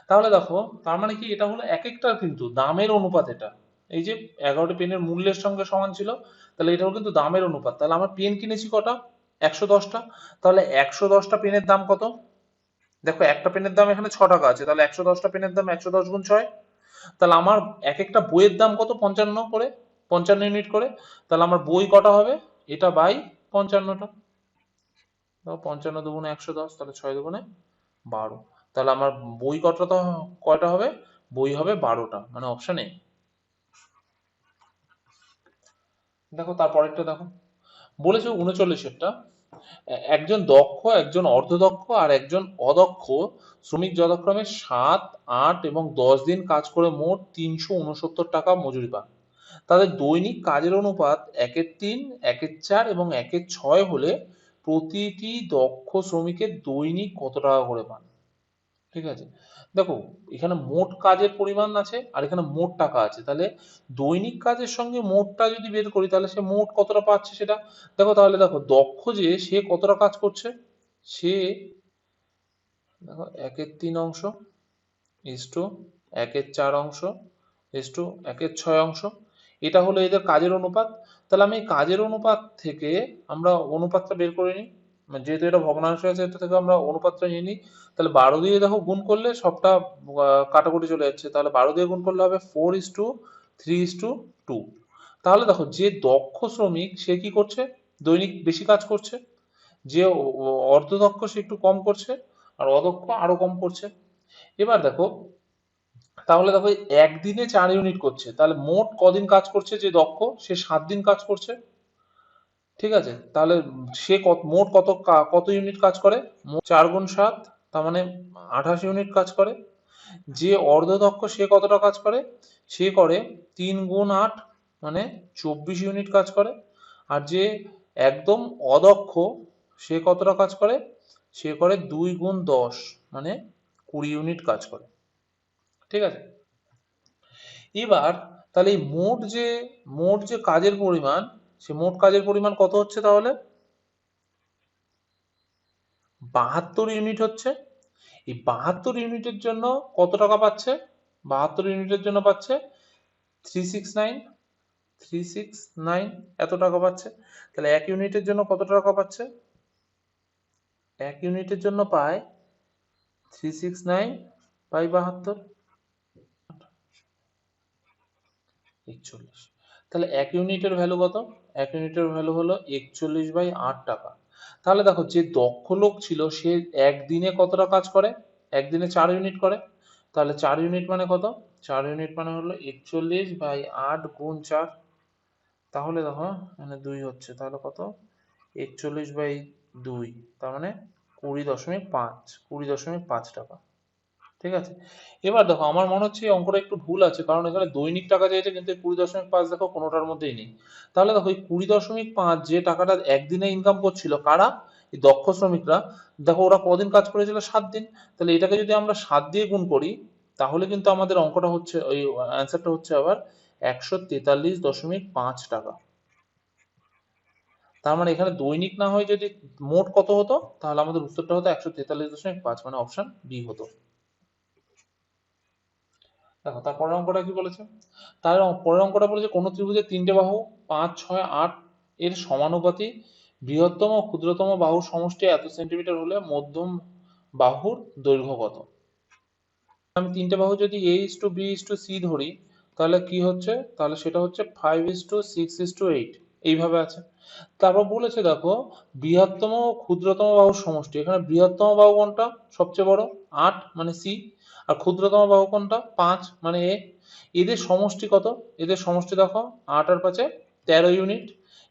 তাহলে দেখো তার মানে কি, এটা হলো এক একটার কিন্তু দামের অনুপাত এটা। এই যে 11টি পেনের মূল্যের সঙ্গে সমান ছিল, তাহলে এটা হলো কিন্তু দামের অনুপাত। তাহলে আমরা পেন কিনেছি কটা, 110টা। তাহলে 110টা পেনের দাম কত, দেখো একটা পেনের দাম এখানে 6 টাকা আছে, তাহলে 110টা পেনের দাম 110 গুণ 6। তাহলে আমার এক একটা বইয়ের দাম কত, 55 করে, 55 ইউনিট করে। তাহলে আমার বই কটা হবে, এটা বাই 55টা। 55 দুগুণে 110, তাহলে 6 দুগুণে 12। তাহলে আমার বই কটা, কয়টা হবে, বই হবে 12টা, মানে অপশন এ। দেখো তারপরেরটা দেখো, বলেছে 39-এরটা, একজন দক্ষ, একজন অর্ধদক্ষ আর একজন অদক্ষ শ্রমিক যথাক্রমে 7, 8 এবং 10 দিন কাজ করে মোট 369 টাকা মজুরি পান। তাদের দৈনিক কাজের অনুপাত 1/3, 1/4 এবং 1/6 হলে প্রতিটি দক্ষ শ্রমিকের দৈনিক কত টাকা করে পান? ঠিক আছে, দেখো এখানে মোট কাজের পরিমাণ আছে আর এখানে মোট টাকা আছে, তাহলে দৈনিক কাজের সঙ্গে মোটটা যদি বের করি তাহলে সে মোট কতটা পাচ্ছে সেটা দেখো। তাহলে দেখো দক্ষ যে সে কতটা কাজ করছে, সে দেখো 1/3 অংশ ইস্টু 1/4 অংশ ইস্টু 1/6 অংশ, এটা হলো এদের কাজের অনুপাত। তাহলে আমি এই কাজের অনুপাত থেকে আমরা অনুপাতটা বের করে নিই, যেহেতু এটা ভগ্নাংশ আছে এটা থেকে আমরা অনুপাতটা নিয়ে নিই। তাহলে 12 দিয়ে দেখো গুণ করলে সবটা কাটাকুটি চলে যাচ্ছে, তাহলে 12 দিয়ে গুণ করলে হবে 4:3:2। তাহলে দেখো যে দক্ষ শ্রমিক সে কি করছে, দৈনিক বেশি কাজ করছে, যে অর্ধদক্ষ সে একটু কম করছে, আর অদক্ষ আরো কম করছে। এবার দেখো, তাহলে দেখো একদিনে 4 ইউনিট করছে, তাহলে মোট কদিন কাজ করছে যে দক্ষ, সে 7 দিন কাজ করছে। ঠিক আছে, তাহলে সে মোট কত ইউনিট কাজ করে, মোট 4 × 7 তার মানে 28 ইউনিট কাজ করে। যে অর্ধদক্ষ সে কতটা কাজ করে, সে করে 3 × 8 মানে 24 ইউনিট কাজ করে। আর যে একদম অদক্ষ সে কতটা কাজ করে, সে করে 2 × 10 মানে 20 ইউনিট কাজ করে। ঠিক আছে, এবার তাহলে এই মোট যে কাজের পরিমাণ, সে মোট কাজের পরিমাণ কত হচ্ছে তাহলে, 72 ইউনিট হচ্ছে। এই 72 ইউনিটের জন্য কত টাকা পাচ্ছে, 72 ইউনিটের জন্য পাচ্ছে 369 এত টাকা পাচ্ছে। তাহলে 1 ইউনিটের জন্য কত টাকা পাচ্ছে, 1 ইউনিটের জন্য পায় 369/72 41। তাহলে 1 ইউনিটের ভ্যালু কত, 1 ইউনিটের ভ্যালু হলো 41/8 টাকা। তাহলে দেখো যে দক্ষ লোক ছিল সে একদিনে কতটা কাজ করে, একদিনে 4 ইউনিট করে। তাহলে 4 ইউনিট মানে কত, 4 ইউনিট মানে হলো 41/8 গুণ 4। তাহলে দেখো মানে 2 হচ্ছে, তাহলে কত, 41/2 তার মানে 20.5 টাকা। ঠিক আছে, এবার দেখো আমার মনে হচ্ছে এই অঙ্কটা একটু ভুল আছে, কারণ এখানে দৈনিক টাকা চাইছে কিন্তু 20.5 দেখো কোনোটার মধ্যেই নেই। তাহলে দেখো এই 20.5 যে টাকাটা একদিনে ইনকাম করছিল কারা, এই দক্ষ শ্রমিকরা, দেখো ওরা কদিন কাজ করেছিল, 7 দিন। তাহলে এটাকে যদি আমরা 7 দিয়ে গুণ করি তাহলে কিন্তু আমাদের অঙ্কটা হচ্ছে, ওই অ্যান্সারটা হচ্ছে আবার 143.5 টাকা। তার মানে এখানে দৈনিক না হয় যদি মোট কত হতো, তাহলে আমাদের উত্তরটা হতো 143.5 মানে অপশন বি হতো। দেখো তার পরের অঙ্কটা কি বলেছে, তার পরের অঙ্কটা বলেছে কোন ত্রিভুজের 3টে বাহু 5, 6, 8 এর সমানুপাতিক, বৃহত্তম ও ক্ষুদ্রতম বাহুর সমষ্টি এত সেন্টিমিটার হলে মধ্যম বাহুর দৈর্ঘ্য কত। আমি 3টে বাহু যদি A:B:C ধরি তাহলে কি হচ্ছে, তাহলে সেটা হচ্ছে 5:6:8 এইভাবে আছে। তারপর বলেছে দেখো বৃহত্তম ও ক্ষুদ্রতম বাহুর সমষ্টি, এখানে বৃহত্তম বাহু কোনটা সবচেয়ে বড়, 8 মানে সি, আর ক্ষুদ্রতম বাহু কোনটা 5 মানে এ। এদের সমষ্টি কত, এদের সমষ্টি দেখো 8 আর 5 13 ইউনিট।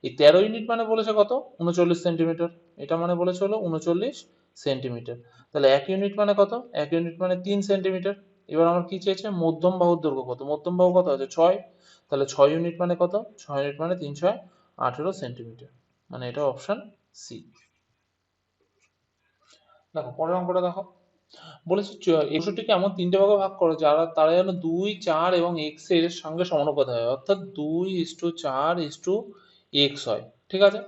এই 13 ইউনিট মানে বলেছে কত, 39 সেন্টিমিটার, এটা মানে বলেছে হলো 39 সেন্টিমিটার। তাহলে 1 ইউনিট মানে কত, 1 ইউনিট মানে 3 সেন্টিমিটার। এবার আমার কি চেয়েছে, মধ্যম বাহুর দৈর্ঘ্য কত, মধ্যম বাহু কত আছে 6, তাহলে 6 ইউনিট মানে কত, 6 ইউনিট মানে 3 × 6 18 সেন্টিমিটার, মানে এটা অপশন সি। দেখো পরের অঙ্কটা দেখো, বলেছে 61কে এমন 3টে ভাগে ভাগ করো তারা যেন 2, 4 এবং x এর সঙ্গে সমানুপাত হয়, অর্থাৎ 2:4:x হয়। ঠিক আছে,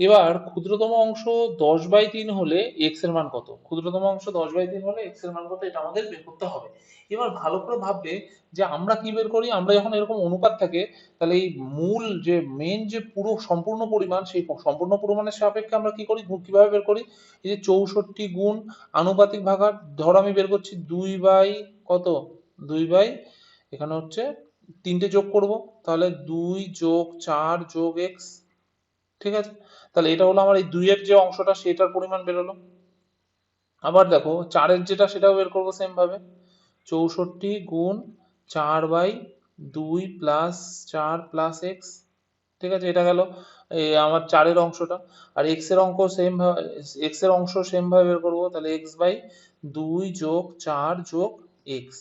এবার ক্ষুদ্রতম অংশ 10/3 হলে x এর মান কত, ক্ষুদ্রতম অংশ 10/3 হলে x এর মান কত, এটা আমাদের বের করতে হবে। এবার ভালো করে ভাববে যে আমরা কি বের করি, আমরা যখন এরকম অনুপাত থাকে তাহলে এই মূল যে মেন যে পুরো সম্পূর্ণ পরিমাণ, সেই সম্পূর্ণ পরিমাণের সাপেক্ষে আমরা কি করি, কিভাবে বের করি, এই যে 64 গুণ আনুপাতিক ভাগার, ধরো আমি বের করছি 2 বাই কত, 2 বাই এখানে হচ্ছে 3টে যোগ করব, তাহলে 2 + 4 + x। ঠিক আছে, তাহলে এটা হলো আমার এই 2 এর যে অংশটা সেটার পরিমাণ বেরোলো। আবার দেখো 4 এর যেটা সেটাও বের করবো সেম ভাবে, 64 গুণ 4/2 + 4 + x। ঠিক আছে, এটা গেল এই আমার 4-এর অংশটা। আর এক্স এর অংশ সেম ভাবে বের করবো, তাহলে এক্স বাই 2 যোগ 4 যোগ এক্স,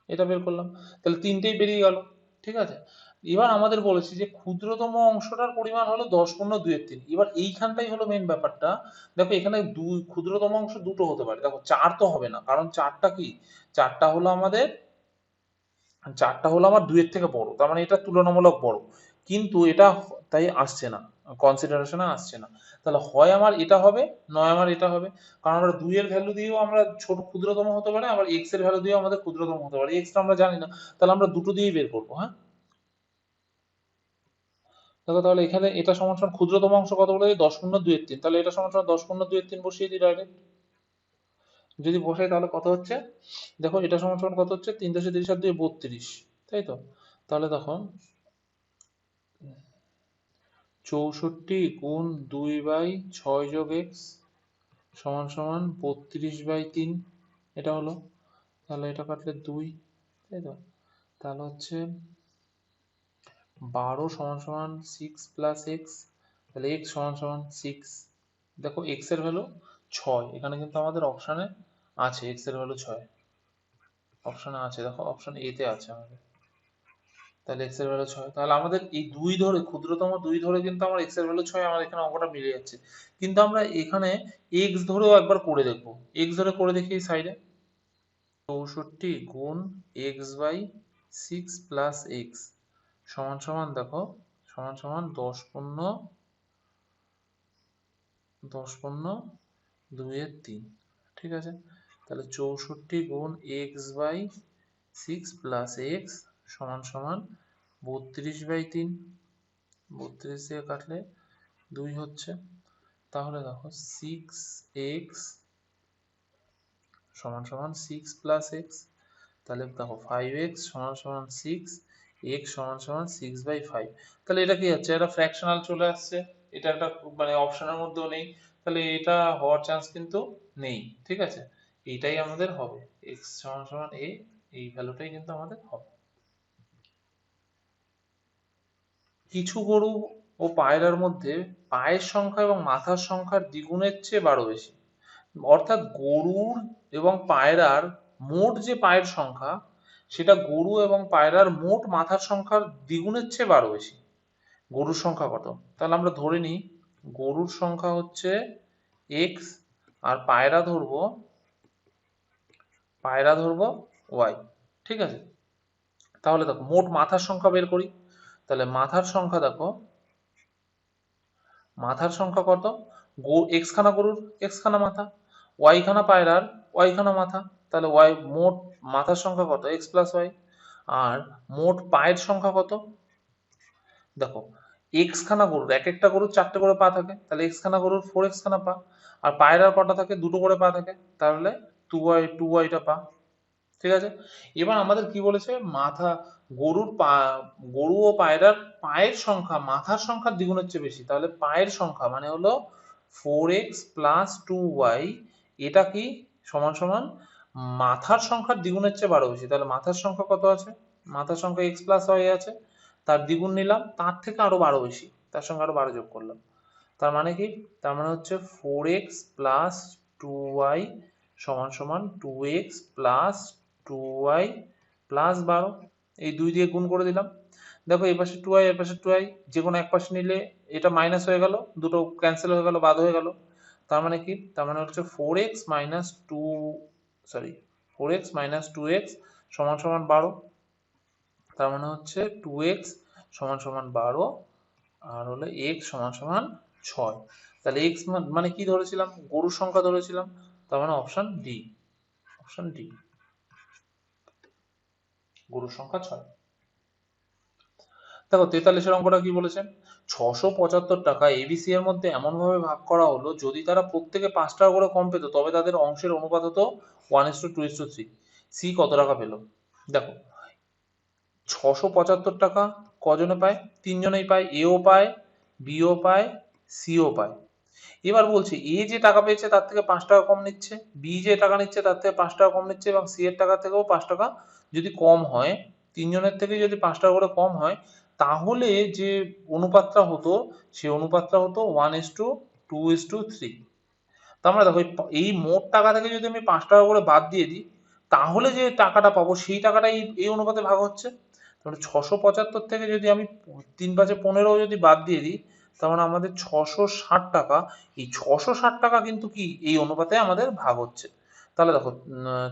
এটা বের করলাম। তাহলে তিনটেই বেরিয়ে গেল। ঠিক আছে, এবার আমাদের বলেছে যে ক্ষুদ্রতম অংশটার পরিমাণ হলো 10^2 এবার এইখানটাই হলো মেন ব্যাপারটা। দেখো এখানে দুই ক্ষুদ্রতম অংশ দুটো হতে পারে, দেখো 4 তো হবে না, কারণ চারটা কি, চারটা হলো আমাদের চারটা হলো আমার 2-এর থেকে বড়, তার মানে এটা তুলনামূলক বড়, কিন্তু এটা তাই আসছে না, কনসিডারেশনে আসছে না। তাহলে হয় আমার এটা হবে, নয় আমার এটা হবে। কারণ আমরা 2-এর ভ্যালু দিয়েও আমরা ছোট ক্ষুদ্রতম হতে পারে, আবার এক্স এর ভ্যালু দিয়েও আমাদের ক্ষুদ্রতম হতে পারে, এক্সটা আমরা জানি না, তাহলে আমরা দুটো দিয়েই বের করবো। হ্যাঁ, দেখো তাহলে এখানে এটা সমান সমান ক্ষুদ্রতম অংশ কত বলে, 10^2, তাহলে এটা সমান সমান 10^3 বসিয়ে দিই ডাইরেক্ট। যদি বসাই তাহলে কত হচ্ছে, দেখো এটা সমান সমান কত হচ্ছে, 3×30 আর 2 32, তাই তো। তাহলে দেখো 64 গুণ 2/6 যোগ এক্স সমান সমান 32/3, এটা হলো। তাহলে এটা কাটলে 2, তাই তো। তাহলে হচ্ছে 12 সমান সমান 6 প্লাস এক্স, তাহলে এক্স সমান সমান 6। দেখো এক্স এর ভ্যালু 6, এখানে কিন্তু আমাদের অপশানে আছে এক্স এর ভ্যালু 6, অপশানে আছে, দেখো অপশান এ তে আছে আমাদের। তাহলে এক্স এর ভ্যালু 6, তাহলে আমাদের এই 2 ধরে, ক্ষুদ্রতম 2 ধরে কিন্তু আমার এক্স এর ভ্যালু 6, আমার এখানে অঙ্কটা মিলে যাচ্ছে। কিন্তু আমরা এখানে এক্স ধরেও একবার করে দেখবো, এক্স ধরে করে দেখি সাইডে। 64 গুণ x/6 প্লাস এক্স সমান সমান, দেখো সমান সমান 10×2 ঠিক আছে। তাহলে 64 গুণ x/6 প্লাস এক্স সমান সমান 32/3, 32 দিয়ে কাটলে 2 হচ্ছে। তাহলে দেখো 6x সমান সমান 6 প্লাস এক্স, তাহলে দেখো 5x সমান সমান 6, x সমান সমান 6/5। তাহলে এটা কি হচ্ছে, এটা ফ্র্যাকশনাল চলে আসছে, এটা একটা মানে অপশনের মধ্যেও নেই, তাহলে এটা হওয়ার চান্স কিন্তু নেই। ঠিক আছে, এইটাই আমাদের হবে, x সমান সমান a, এই ভ্যালুটাই কিন্তু আমাদের হবে। কিছু গরু ও পায়রার মধ্যে পায়ের সংখ্যা এবং মাথার সংখ্যার দ্বিগুণের চেয়ে 12 বেশি। অর্থাৎ গরুর এবং পায়রার মোট যে পায়ের সংখ্যা, সেটা গরু এবং পায়রার মোট মাথার সংখ্যার দ্বিগুণের চেয়ে 12 বেশি। গরুর সংখ্যা কত, তাহলে আমরা ধরে নিই গরুর সংখ্যা হচ্ছে এক্স, আর পায়রা ধরবো ওয়াই। ঠিক আছে, তাহলে দেখো মোট মাথার সংখ্যা বের করি। তাহলে মাথার সংখ্যা দেখো, মাথার সংখ্যা কত, এক্স খানা গরুর এক্স খানা মাথা, ওয়াই খানা পায়রার ওয়াই খানা মাথা, তাহলে ওয়াই মোট মাথার সংখ্যা কত, এক্স প্লাস ওয়াই। আর মোট পায়ের সংখ্যা কত, দেখো এক্স খানা গরুর, এক একটা গরুর 4টে করে পা থাকে, তাহলে এক্স খানা গরুর 4x খানা পা। আর পায়রার কটা থাকে, দুটো করে পা থাকে, তাহলে 2y2yটা পা। ঠিক আছে, এবার আমাদের কি বলেছে, গরুর পা গরু ও পায়রার পায়ের সংখ্যা মাথার সংখ্যার দ্বিগুণের চেয়ে বেশি, তাহলে পায়ের সংখ্যা মানে হলো 4x প্লাস 2y, এটা কি সমান সমান মাথার সংখ্যার দ্বিগুণের চেয়ে 12 বেশি। তাহলে মাথার সংখ্যা কত আছে, মাথার সংখ্যা x প্লাস y আছে, তার দ্বিগুণ নিলাম, তার থেকে আরো 12 বেশি, তার সঙ্গে আরো 12 যোগ করলাম। তার মানে কি, তার মানে হচ্ছে 4x প্লাস 2y সমান সমান 2x প্লাস 2y প্লাস 12, এই 2 দিয়ে গুণ করে দিলাম। দেখো এই পাশে 2y, এই পাশে 2y, যে কোনো এক পাশে নিলে এটা মাইনাস হয়ে গেল, দুটো ক্যান্সেল হয়ে গেল, বাদ হয়ে গেল। তার মানে কি, তার মানে হচ্ছে 4x মাইনাস 2x সমান সমান 12, তার মানে হচ্ছে 2x সমান সমান 12, আর হলো x সমান সমান 6। তাহলে x মানে কি ধরেছিলাম, গরুর সংখ্যা ধরেছিলাম, তার মানে অপশন ডি, অপশন ডি, গরুর সংখ্যা 6। দেখো 43-এর অঙ্কটা কি বলেছে, 675 টাকা এবিসি এর মধ্যে এমন ভাবে ভাগ করা হলো, যদি তারা প্রত্যেকে 5 টাকা করে কম পেত, তবে তাদের অংশের অনুপাত হতো 1:2:3। সি কত টাকা পেল, দেখো 675 টাকা কজনে পায়, তিনজনেই পায়, এও পায়, বিও পায়, সিও পায়। এবার বলছে এ যে টাকা পেয়েছে তার থেকে 5 টাকা কম নিচ্ছে, বি যে টাকা নিচ্ছে তার থেকে 5 টাকা কম নিচ্ছে, এবং সি এর টাকা থেকেও 5 টাকা যদি কম হয়, তিনজনের থেকে যদি 5 টাকা করে কম হয়, তাহলে যে অনুপাতটা হতো সেই অনুপাতটা হতো 1:2:3। তার মানে দেখো এই মোট টাকা থেকে যদি আমি 5 টাকা করে বাদ দিয়ে দিই, তাহলে যে টাকাটা পাবো সেই টাকাটা এই অনুপাতে ভাগ হচ্ছে। তাহলে 675 থেকে যদি আমি 3×5=15 যদি বাদ দিয়ে দিই, তার মানে আমাদের 660 টাকা, এই 660 টাকা কিন্তু কি এই অনুপাতে আমাদের ভাগ হচ্ছে। তাহলে দেখো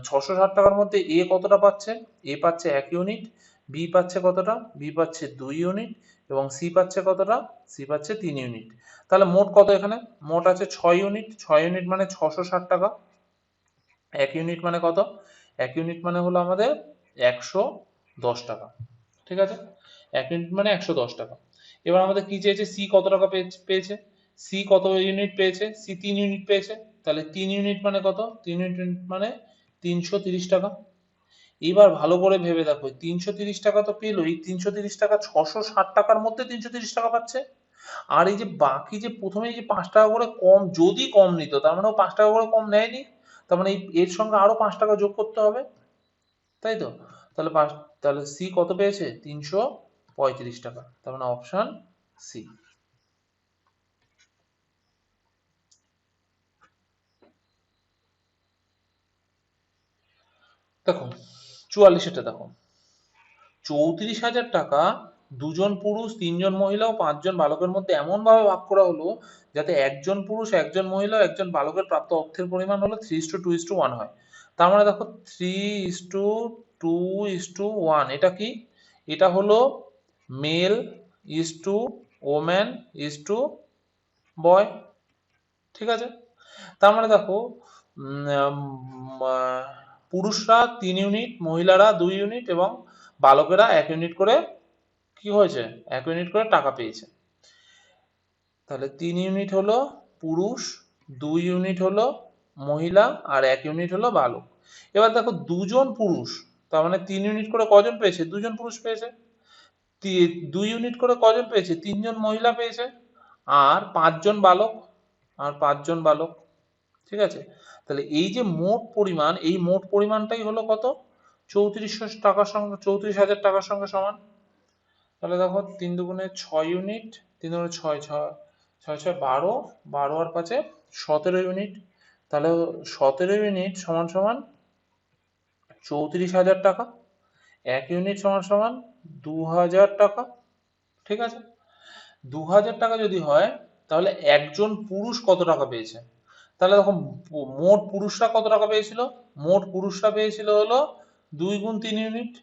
660 টাকার মধ্যে এ কতটা পাচ্ছে, এ পাচ্ছে 1 ইউনিট, বি পাচ্ছে কতটা, বি পাচ্ছে 2 ইউনিট, এবং সি পাচ্ছে কতটা, সি পাচ্ছে 3 ইউনিট। তাহলে মোট কত এখানে, মোট আছে 6 ইউনিট, 6 ইউনিট মানে 660 টাকা। 1 ইউনিট মানে কত, 1 ইউনিট মানে হলো আমাদের 110 টাকা। ঠিক আছে, 1 ইউনিট মানে 110 টাকা। এবার আমাদের কি চেয়েছে, সি কত টাকা পেয়েছে, সি কত ইউনিট পেয়েছে, সি 3 ইউনিট পেয়েছে। তাহলে 3 ইউনিট মানে কত, 3 ইউনিট মানে 330 টাকা। এবার ভালো করে ভেবে দেখো, 330 টাকা তো পেলো, এই 330 টাকা 660 টাকার মধ্যে 330 টাকা পাচ্ছে। আর এই যে বাকি যে প্রথমে যে 5 টাকা করে কম, যদি কম নিত তার মানে ও 5 টাকা করে কম নেয়নি, তার মানে এর সঙ্গে আরো 5 টাকা যোগ করতে হবে, তাই তো। তাহলে তাহলে সি কত পেয়েছে, 335 টাকা, তার মানে অপশন সি। দেখো 44টা দেখো, 34,000 টাকা দুজন পুরুষ, 3জন মহিলা ও 5জন বালকের মধ্যে এমন ভাবে ভাগ করা হলো যাতে একজন পুরুষ, একজন মহিলা ও একজন বালকের প্রাপ্ত অর্থের পরিমাণ হলো 3:2:1 হয়। তার মানে দেখো 3:2:1 এটা কি, এটা হলো male is to woman is to boy. ঠিক আছে, তার মানে দেখো পুরুষরা 3 ইউনিট, মহিলারা 2 ইউনিট এবং বালকেরা 1 ইউনিট করে কি হয়েছে, 1 ইউনিট করে টাকা পেয়েছে। তাহলে 3 ইউনিট হলো পুরুষ, 2 ইউনিট হলো মহিলা, আর 1 ইউনিট হলো বালক। এবার দেখো দুজন পুরুষ, তার মানে 3 ইউনিট করে কজন পেয়েছে, দুজন পুরুষ পেয়েছে। 2 ইউনিট করে কজন পেয়েছে, 3জন মহিলা পেয়েছে, আর 5জন বালক, আর 5জন বালক। ঠিক আছে, তাহলে এই যে মোট পরিমাণ, এই মোট পরিমাণটাই হলো কত, 3400 টাকার সঙ্গে, 34,000 টাকার সঙ্গে সমান। তাহলে দেখো 3 দুগুণে 6 ইউনিট, 3 দুগুণে 6, 6 6 6 12, 12 আর 5-এ 17 ইউনিট। তাহলে 17 ইউনিট সমান সমান 34,000 টাকা, 1 ইউনিট সমান সমান 2,000 টাকা। ঠিক আছে, 2,000 টাকা যদি হয়, তাহলে একজন পুরুষ কত টাকা পেয়েছে। তাহলে দেখো মোট পুরুষরা কত টাকা পেয়েছিল, মোট পুরুষরা পেয়েছিল হলো 2 × 3 ইউনিট।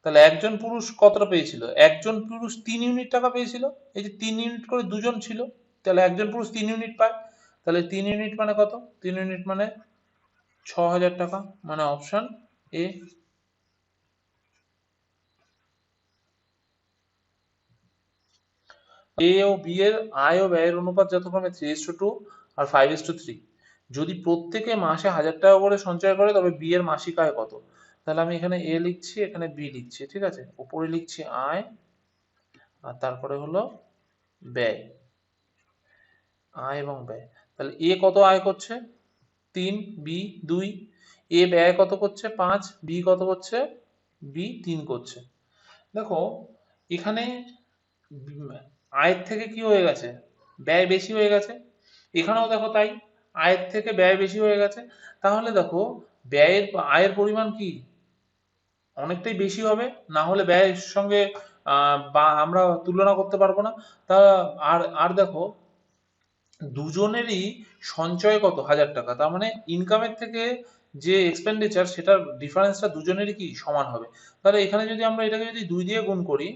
তাহলে একজন পুরুষ কতটা পেয়েছিল, একজন পুরুষ 3 ইউনিট টাকা পেয়েছিল। এই যে 3 ইউনিট করে দুজন ছিল, তাহলে একজন পুরুষ 3 ইউনিট পায়। তাহলে 3 ইউনিট মানে কত, 3 ইউনিট মানে 6,000 টাকা, মানে option A. A O B এর আয় ও ব্যয়ের অনুপাত যথাক্রমে 3:2 আর 5:3। যদি প্রত্যেকে মাসে 1,000 টাকা করে সঞ্চয় করে তবে বি এর মাসিক আয় কত। তাহলে আমি এখানে এ লিখছি, এখানে বি লিখছি, ঠিক আছে, উপরে লিখছি আয়, আর তারপরে হলো ব্যয়, আয় এবং ব্যয়। তাহলে এ কত আয় করছে 3, বি 2, এ ব্যয় কত করছে 5, বি কত করছে, বি 3 করছে। দেখো এখানে আয়ের থেকে কি হয়ে গেছে, ব্যয় বেশি হয়ে গেছে। এখানেও দেখো তাই, আয়ের থেকে ব্যয় বেশি হয়ে গেছে। তাহলে দেখো ব্যয়ের আয়ের পরিমাণ কি অনেকটাই বেশি হবে, না হলে ব্যয়ের সঙ্গে বা আমরা তুলনা করতে পারবো না। তা আর আর দেখো দুজনেরই সঞ্চয় কত 1,000 টাকা, তার মানে ইনকামের থেকে যে এক্সপেন্ডিচার সেটার ডিফারেন্সটা দুজনেরই কি সমান হবে। তাহলে এখানে যদি আমরা এটাকে যদি 2 দিয়ে গুণ করি,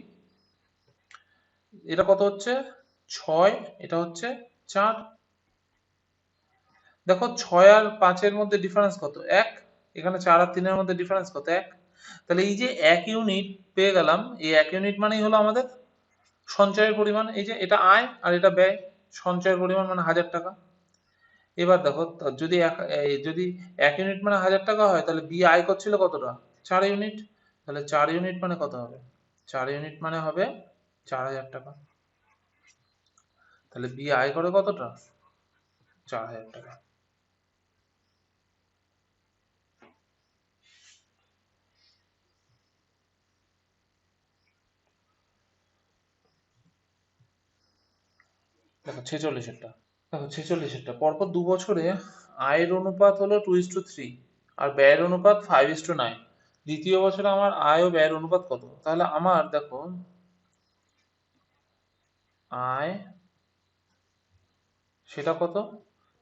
এটা কত হচ্ছে 6, এটা হচ্ছে 4। দেখো 6 আর 5-এর মধ্যে ডিফারেন্স কত, 1। এখানে 4 আর 3-এর মধ্যে ডিফারেন্স কত, 1। তাহলে এই যে 1 ইউনিট পেয়ে গেলাম, এই 1 ইউনিট মানেই হলো আমাদের সঞ্চয়ের পরিমাণ। এই যে এটা আয় আর এটা ব্যয়, সঞ্চয়ের পরিমাণ মানে 1,000 টাকা। এবার দেখো যদি যদি 1 ইউনিট মানে 1,000 টাকা হয়, তাহলে বি আয় করছিল কতটা, 4 ইউনিট। তাহলে 4 ইউনিট মানে কত হবে, 4 ইউনিট মানে হবে 4,000 টাকা। তাহলে বি আয় করে কতটা, 4,000 টাকা। দেখো 46-এরটা, দেখো 46-এরটা পরপর 2 বছরে আয়ের অনুপাত হলো 2:3 আর ব্যয়ের অনুপাত 5:9। দ্বিতীয় বছরে আমার আয় ও ব্যয়ের অনুপাত কত? তাহলে আমার দেখো আয় সেটা কত,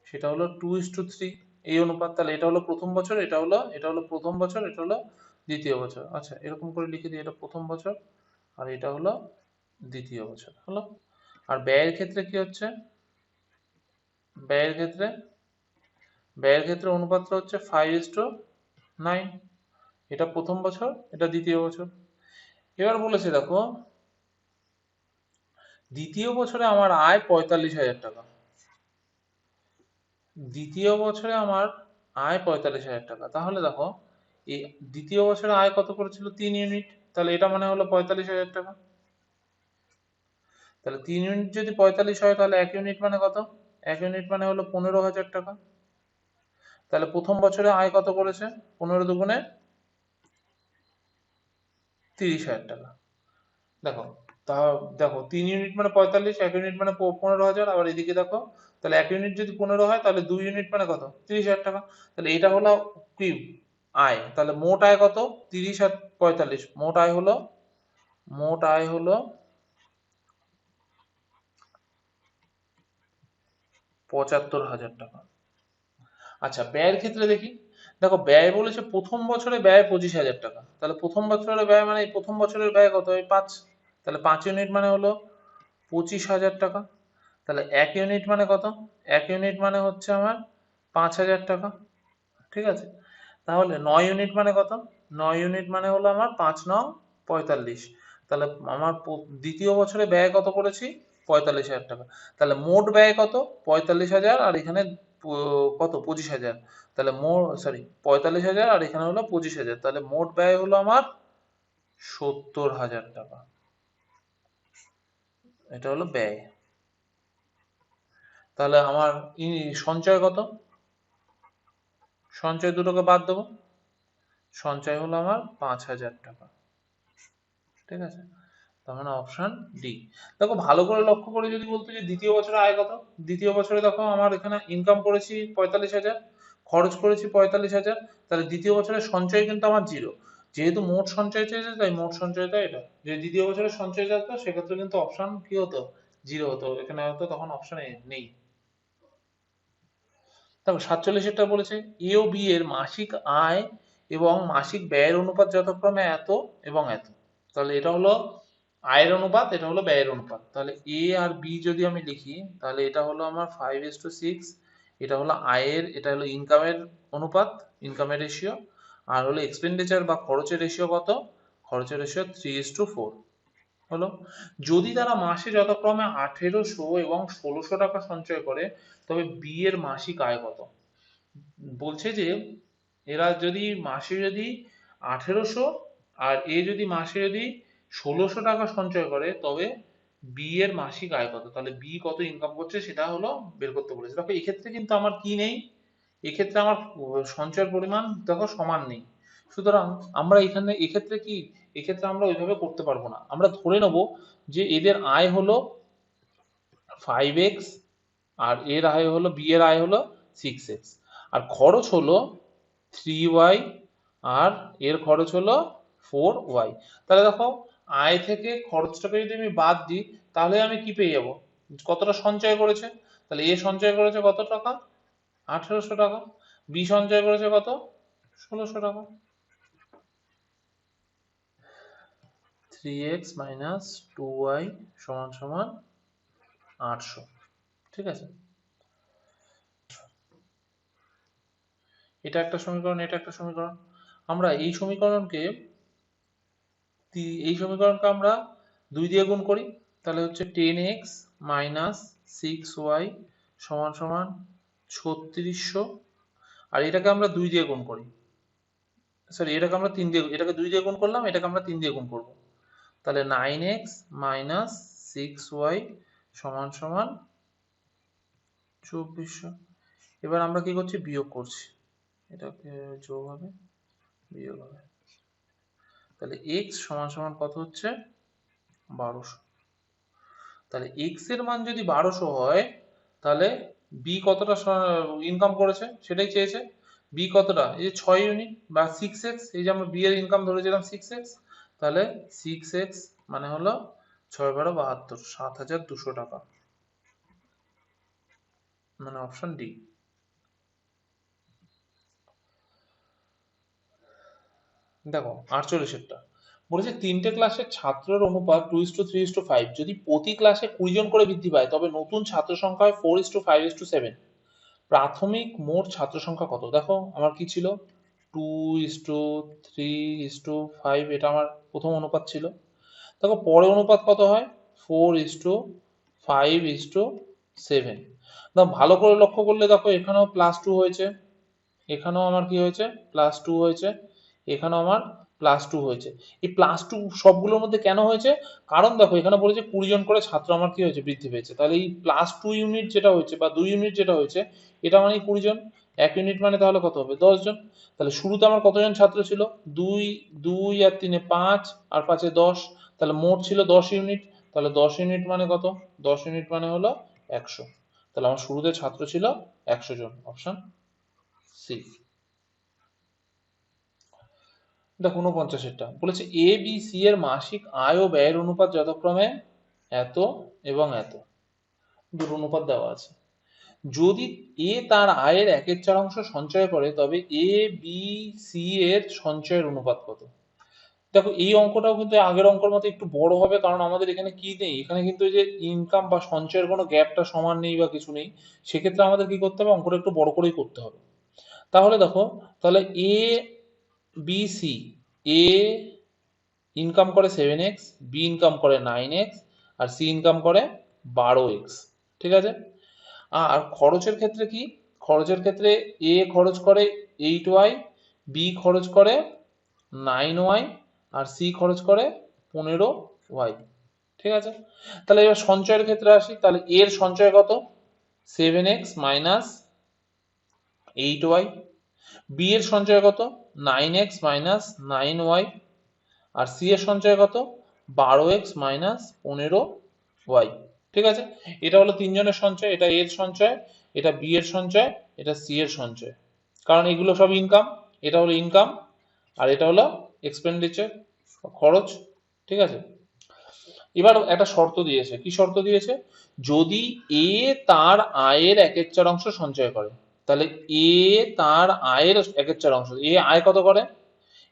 সেটা হলো 2:3 এই অনুপাত। তাহলে এটা হলো প্রথম বছর, এটা হলো প্রথম বছর, এটা হলো দ্বিতীয় বছর। আচ্ছা এরকম করে লিখে দিই, এটা প্রথম বছর আর এটা হলো দ্বিতীয় বছর হলো। আর ব্যয়ের ক্ষেত্রে কি হচ্ছে, ব্যয়ের ক্ষেত্রে ব্যয়ের ক্ষেত্রে অনুপাতটা হচ্ছে 5:9। এটা প্রথম বছর, এটা দ্বিতীয় বছর। এবার বলেছে দেখো দ্বিতীয় বছরে আমার আয় 45,000 টাকা, দ্বিতীয় বছরে আমার আয় 45,000 টাকা। তাহলে দেখো এই দ্বিতীয় বছরে আয় কত করেছিল, 3 ইউনিট, তাহলে এটা মানে হলো 45,000 টাকা। তাহলে 3 ইউনিট যদি 45 হয় তাহলে 1 ইউনিট মানে কত, 1 ইউনিট মানে হলো 15,000 টাকা। তাহলে প্রথম বছরে আয় কত করেছে, 15 দুগুণে 30,000 টাকা। দেখো তা দেখো 3 ইউনিট মানে 45, 1 ইউনিট মানে 15,000, আবার এদিকে দেখো তাহলে 1 ইউনিট যদি 15 হয় তাহলে 2 ইউনিট মানে কত, 30,000 টাকা। তাহলে এটা হলো কি আয়, তাহলে মোট আয় কত, 30 আর 45, মোট আয় হলো 75,000 টাকা। আচ্ছা ব্যয়ের ক্ষেত্রে দেখি, দেখো ব্যয় বলেছে প্রথম বছরে ব্যয় 25,000 টাকা। তাহলে প্রথম বছরের ব্যয় মানে এই প্রথম বছরের ব্যয় কত, এই 5, তাহলে 5 ইউনিট মানে হলো 25,000 টাকা। তাহলে 1 ইউনিট মানে কত, 1 ইউনিট মানে হচ্ছে আমার 5,000 টাকা। ঠিক আছে, তাহলে 9 ইউনিট মানে কত, 9 ইউনিট মানে হলো আমার 5 9 45। তাহলে আমার দ্বিতীয় বছরে ব্যয় কত করেছি, 45,000 টাকা। তাহলে মোট ব্যয় কত, 45,000 আর এখানে কত 25,000। তাহলে সরি 45,000 আর এখানে হলো 25,000, তাহলে মোট ব্যয় হলো আমার 70,000 টাকা। এটা হলো ব্যয়। তাহলে আমার সঞ্চয় কত, সঞ্চয় দুটোকে বাদ দেবো, সঞ্চয় হলো আমার 5,000 টাকা। ঠিক আছে, তার মানে অপশন ডি। দেখো ভালো করে লক্ষ্য করে যদি বলতো যে দ্বিতীয় বছরে আয় কত, দ্বিতীয় বছরে দেখো আমার এখানে ইনকাম করেছি 45,000, খরচ করেছি 45,000, তাহলে দ্বিতীয় বছরের সঞ্চয় কিন্তু আমার জিরো। যেহেতু মোট সঞ্চয় চেয়েছে তাই মোট সঞ্চয়টা এটা, যে দ্বিতীয় বছরের সঞ্চয় থাকতো সেক্ষেত্রে কিন্তু অপশন কি হতো, জিরো হতো, এখানে হয়তো তখন অপশন নেই। দেখো 47-এরটা বলেছে এ ও বি এর মাসিক আয় এবং মাসিক ব্যয়ের অনুপাত যথাক্রমে এত এবং এত। তাহলে এটা হলো আয়ের অনুপাত, এটা হলো ব্যয়ের অনুপাত। তাহলে এ আর বি যদি আমি লিখি তাহলে এটা হলো আমার 5:6, এটা হলো আয়ের, এটা হলো ইনকামের অনুপাত, ইনকামের রেশিও। আর হলো এক্সপেন্ডিচার বা খরচের রেশিও কত, খরচের রেশিও 3:4 হলো। যদি তারা মাসে যথাক্রমে 1,800 এবং 1,600 টাকা সঞ্চয় করে তবে বি এর মাসিক আয় কত। বলছে যে এরা যদি মাসে যদি 1,800 আর এ যদি মাসে যদি 1,600 টাকা সঞ্চয় করে তবে বি এর মাসিক আয় কত। তাহলে বি কত ইনকাম করছে সেটা হলো বের করতে বলেছে। দেখো এক্ষেত্রে কিন্তু আমার কি নেই, এক্ষেত্রে আমার সঞ্চয়ের পরিমাণ দেখো সমান নেই। সুতরাং আমরা এখানে এক্ষেত্রে কি, এক্ষেত্রে আমরা ওইভাবে করতে পারবো না। আমরা ধরে নেব যে এদের আয় হলো 5x আর এর আয় হলো বি এর আয় হলো 6x আর খরচ হলো 3y আর এর খরচ হলো 4y। তাহলে দেখো আয় থেকে খরচটাকে যদি আমি বাদ দিই তাহলে আমি কি পেয়ে যাব, কতটা সঞ্চয় করেছে। তাহলে এ সঞ্চয় করেছে কত টাকা, 1,800 টাকা, বি সঞ্চয় করেছে কত, 1,600 টাকা। 3x মাইনাস 2y সমান সমান 800। ঠিক আছে, এটা একটা সমীকরণ, এটা একটা সমীকরণ। আমরা এই সমীকরণকে আমরা 2 দিয়ে গুণ করি, তাহলে হচ্ছে 10x মাইনাস 6y সমান সমান 3600। আর এটাকে আমরা 2 দিয়ে গুণ করি, সরি এটাকে আমরা 3 দিয়ে, এটাকে 2 দিয়ে গুণ করলাম, এটাকে আমরা 3 দিয়ে গুণ করব। তাহলে 9x মাইনাস 6y সমান সমান 2400। এবার আমরা কি করছি, বিয়োগ করছি, এটাকে যোগ হবে বিয়োগ হবে। তাহলে x সমান সমান কত হচ্ছে, 1200। তাহলে এক্স এর মান যদি 1200 হয় তাহলে বি কতটা ইনকাম করেছে সেটাই চেয়েছে। বি কতটা, এই যে 6 ইউনিট বা 6x, এই যে আমরা বি এর ইনকাম ধরেছিলাম 6x, তাহলে 6x মানে হলো 6×12 = 7200 টাকা, মানে অপশন ডি। দেখো 48 বলেছে তিনটে ক্লাসের ছাত্রের অনুপাত 2:3:5, যদি প্রতি ক্লাসে 20 জন করে বৃদ্ধি পায় তবে নতুন ছাত্র সংখ্যা হয় 4:5:7। প্রাথমিক মোট ছাত্র সংখ্যা কত? দেখো আমার কি ছিল, 2:3:5, এটা আমার প্রথম অনুপাত ছিল। দেখো পরে অনুপাত কত হয়, 4:5:7। দেখো ভালো করে লক্ষ্য করলে দেখো এখানেও +2 হয়েছে, এখানেও আমার কি হয়েছে, +2 হয়েছে, এখানেও আমার +2 হয়েছে। এই +2 সবগুলোর মধ্যে কেন হয়েছে? কারণ দেখো এখানে বলেছে 20 জন করে ছাত্র আমার কি হয়েছে, বৃদ্ধি পেয়েছে। তাহলে এই +2 ইউনিট যেটা হয়েছে বা 2 ইউনিট যেটা হয়েছে, এটা মানে 20 জন, 1 ইউনিট মানে তাহলে কত হবে, 10 জন। তাহলে শুরুতে আমার কতজন ছাত্র ছিল, 2, 2 আর 3 এ 5 আর 5 এ 10, তাহলে মোট ছিল 10 ইউনিট। তাহলে 10 ইউনিট মানে কত, 10 ইউনিট মানে হলো 100। তাহলে আমার শুরুতে ছাত্র ছিল 100 জন, অপশন সি। দেখো 49টা বলেছে এ বি সি এর মাসিক আয় ও ব্যয়ের অনুপাত যথাক্রমে এত এবং এত, দুটো অনুপাত দেওয়া আছে। যদি এ তার আয়ের 1/4 সঞ্চয় করে তবে এ বি সি এর সঞ্চয়ের অনুপাত কত? দেখো এই অঙ্কটাও কিন্তু আগের অঙ্কের মতো একটু বড় হবে, কারণ আমাদের এখানে কি নেই, এখানে কিন্তু এই যে ইনকাম বা সঞ্চয়ের কোনো গ্যাপটা সমান নেই বা কিছু নেই। সেক্ষেত্রে আমাদের কি করতে হবে, অঙ্কটা একটু বড় করেই করতে হবে। তাহলে দেখো, তাহলে A B C, A income করে 7x, বি ইনকাম করে 9x, আর সি ইনকাম করে 12x। ঠিক আছে। আর খরচের ক্ষেত্রে কি, খরচের ক্ষেত্রে এ খরচ করে 8y, বি খরচ করে 9y, আর সি খরচ করে 15y। ঠিক আছে। তাহলে এবার সঞ্চয়ের ক্ষেত্রে আসি, তাহলে এর সঞ্চয় কত, 7x মাইনাস 8y, বি এর সঞ্চয় কত, 9x মাইনাস 9y, আর সি এর সঞ্চয় কত, 12x মাইনাস 15y। ঠিক আছে। এটা হলো তিনজনের সঞ্চয়, এটা এর সঞ্চয়, এটা বি এর সঞ্চয়, এটা সি এর সঞ্চয়। কারণ এগুলো সব ইনকাম, এটা হলো ইনকাম আর এটা হলো এক্সপেন্ডিচার, খরচ। ঠিক আছে। এবার একটা শর্ত দিয়েছে, কি শর্ত দিয়েছে, যদি এ তার আয়ের 1/4 সঞ্চয় করে, তাহলে এ তার আয়ের 1/4, এ আয় কত করে,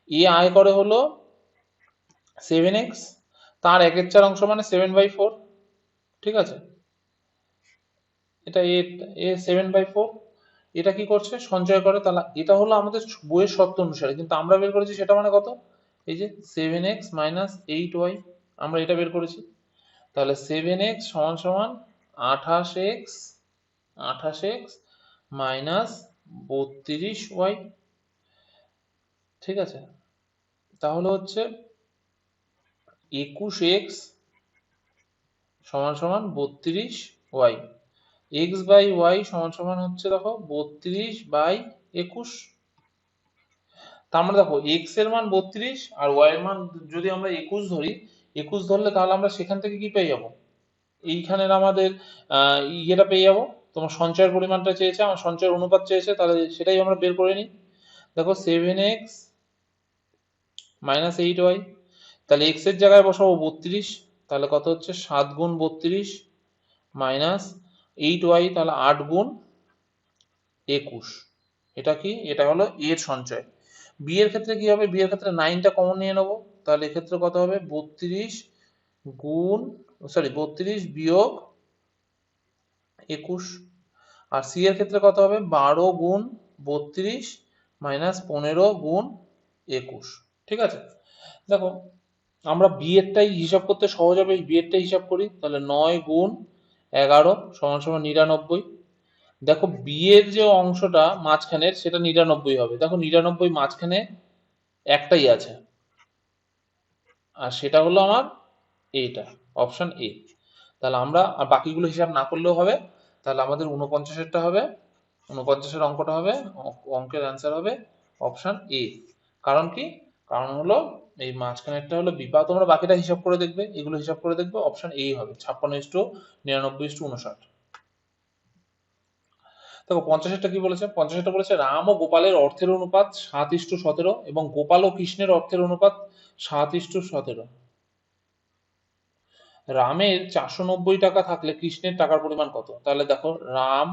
এ আয় করে হলো 7x, তার 1/4 মানে 7/4। ঠিক আছে। এটা এ, 7/4, এটা কি করছে, সঞ্চয় করে। তাহলে এটা হলো আমাদের বইয়ের শর্ত অনুসারে, কিন্তু আমরা বের করেছি সেটা মানে কত, এই যে 7x মাইনাস 8y, আমরা এটা বের করেছি। তাহলে 7x সমান সমান 28x, 28x মাইনাস 32y। ঠিক আছে। তাহলে হচ্ছে 21x সমান সমান 32y, এক্স বাই ওয়াই সমান সমান হচ্ছে দেখো 32/21। তার মানে দেখো এক্স এর মান 32 আর ওয়াই এর মান যদি আমরা 21 ধরি, 21 ধরলে তাহলে আমরা সেখান থেকে কি পেয়ে যাবো, এইখানের আমাদের ইয়েটা পেয়ে যাবো। তোমার সঞ্চয়ের পরিমাণটা চেয়েছে, আমার সঞ্চয়ের অনুপাত চেয়েছে, তাহলে সেটাই আমরা বের করে নিই। দেখো 7x মাইনাস 8y, তাহলে এক্স এর জায়গায় বসাবো 32, তাহলে কত হচ্ছে 7 গুণ 32 মাইনাস 8y, তাহলে 8 গুণ 21। এটা কি, এটা হলো এর সঞ্চয়। বি এর ক্ষেত্রে কি হবে, বি এর ক্ষেত্রে 9টা কমন নিয়ে নেবো, তাহলে এক্ষেত্রে কত হবে, 32 গুণ, সরি 32 বিয়োগ 21। আর সি এর ক্ষেত্রে কত হবে, 12 গুণ 32 মাইনাস 15 গুণ 21। ঠিক আছে। দেখো আমরা বি এরটাই হিসাব করতে সহজ হবে, বি এরটাই হিসাব করি, তাহলে 9 গুণ 11 সমান সমান 99। দেখো বি এর যে অংশটা মাঝখানের সেটা 99 হবে, দেখো 99 মাঝখানে একটাই আছে, আর সেটা হলো আমার এইটা, অপশন এ। তাহলে আমরা আর বাকিগুলো হিসাব না করলেও হবে, তাহলে আমাদের 49এরটা হবে, 49এর অঙ্কটা হবে, অঙ্কের অ্যান্সার হবে অপশন এ। কারণ কি, কারণ হলো এই মাঝখানেরটা হলো বি, বা তোমরা বাকিটা হিসাব করে দেখবে, এগুলো হিসাব করে দেখবে, অপশন এই হবে 56:99:59। দেখো 50-এরটা কি বলেছে, 50-এরটা বলেছে রাম ও গোপালের অর্থের অনুপাত 7:17 এবং গোপাল ও কৃষ্ণের অর্থের অনুপাত 7:17। রামের 490 টাকা থাকলে কৃষ্ণের টাকার পরিমাণ কত? তাহলে দেখো রাম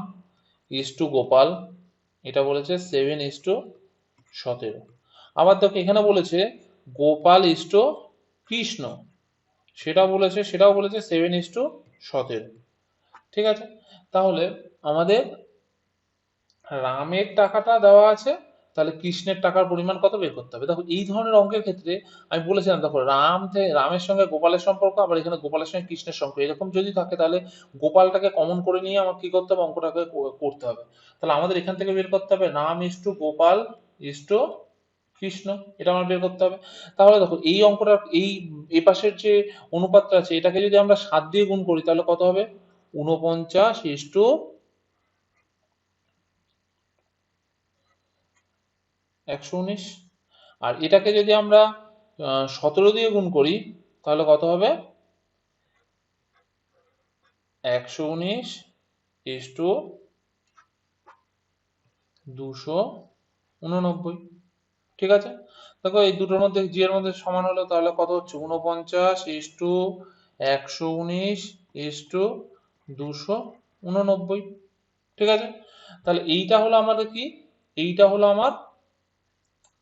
ইস টু গোপাল, এটা বলেছে 7:17। আবার দেখো এখানে বলেছে গোপাল ইস টু কৃষ্ণ, সেটাও বলেছে 7:17। ঠিক আছে, তাহলে আমাদের রামের টাকাটা দেওয়া আছে, তাহলে কৃষ্ণের টাকার পরিমাণ কত বের করতে হবে। দেখো এই ধরনের অঙ্কের ক্ষেত্রে আমি বলেছিলাম, দেখো রামের সঙ্গে গোপালের সম্পর্ক, আবার এখানে গোপালের সঙ্গে কৃষ্ণের সম্পর্ক এরকম যদি থাকে, তাহলে গোপালটাকে কমন করে নিয়ে আমার কি করতে হবে, অঙ্কটাকে করতে হবে। তাহলে আমাদের এখান থেকে বের করতে হবে Ram is to Gopal is to Krishna, এটা আমার বের করতে হবে। তাহলে দেখো এই অঙ্কটা, এই পাশের যে অনুপাতটা আছে, এটাকে যদি আমরা 7 দিয়ে গুণ করি তাহলে কত হবে, 49 ইস টু 119। আর এটাকে যদি আমরা 17 দিয়ে গুণ করি তাহলে কত হবে, 119 ইস টু 289। ঠিক আছে, দেখো এই দুটোর মধ্যে জি এর মধ্যে সমান হলো, তাহলে কত হচ্ছে 49 ইস টু 119 ইস টু 289। ঠিক আছে, তাহলে এইটা হলো আমাদের কি, এইটা হলো আমার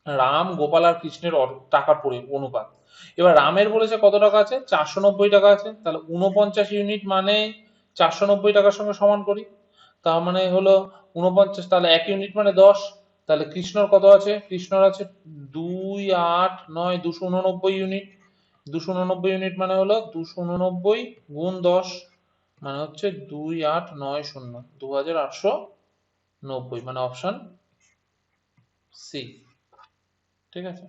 রাম গোপাল আর কৃষ্ণের টাকার অনুপাত। এবার রামের বলেছে কত টাকা আছে, 490 টাকা আছে, তাহলে 49 ইউনিট মানে 490 টাকার সঙ্গে সমান করি, তার মানে হলো 49, তাহলে 1 ইউনিট মানে 10। তাহলে কৃষ্ণর কত আছে, কৃষ্ণর আছে 289, 289 ইউনিট। 289 ইউনিট মানে হলো 289 গুণ 10, মানে হচ্ছে 2890, 2890, মানে অপশন সি। ঠিক আছে,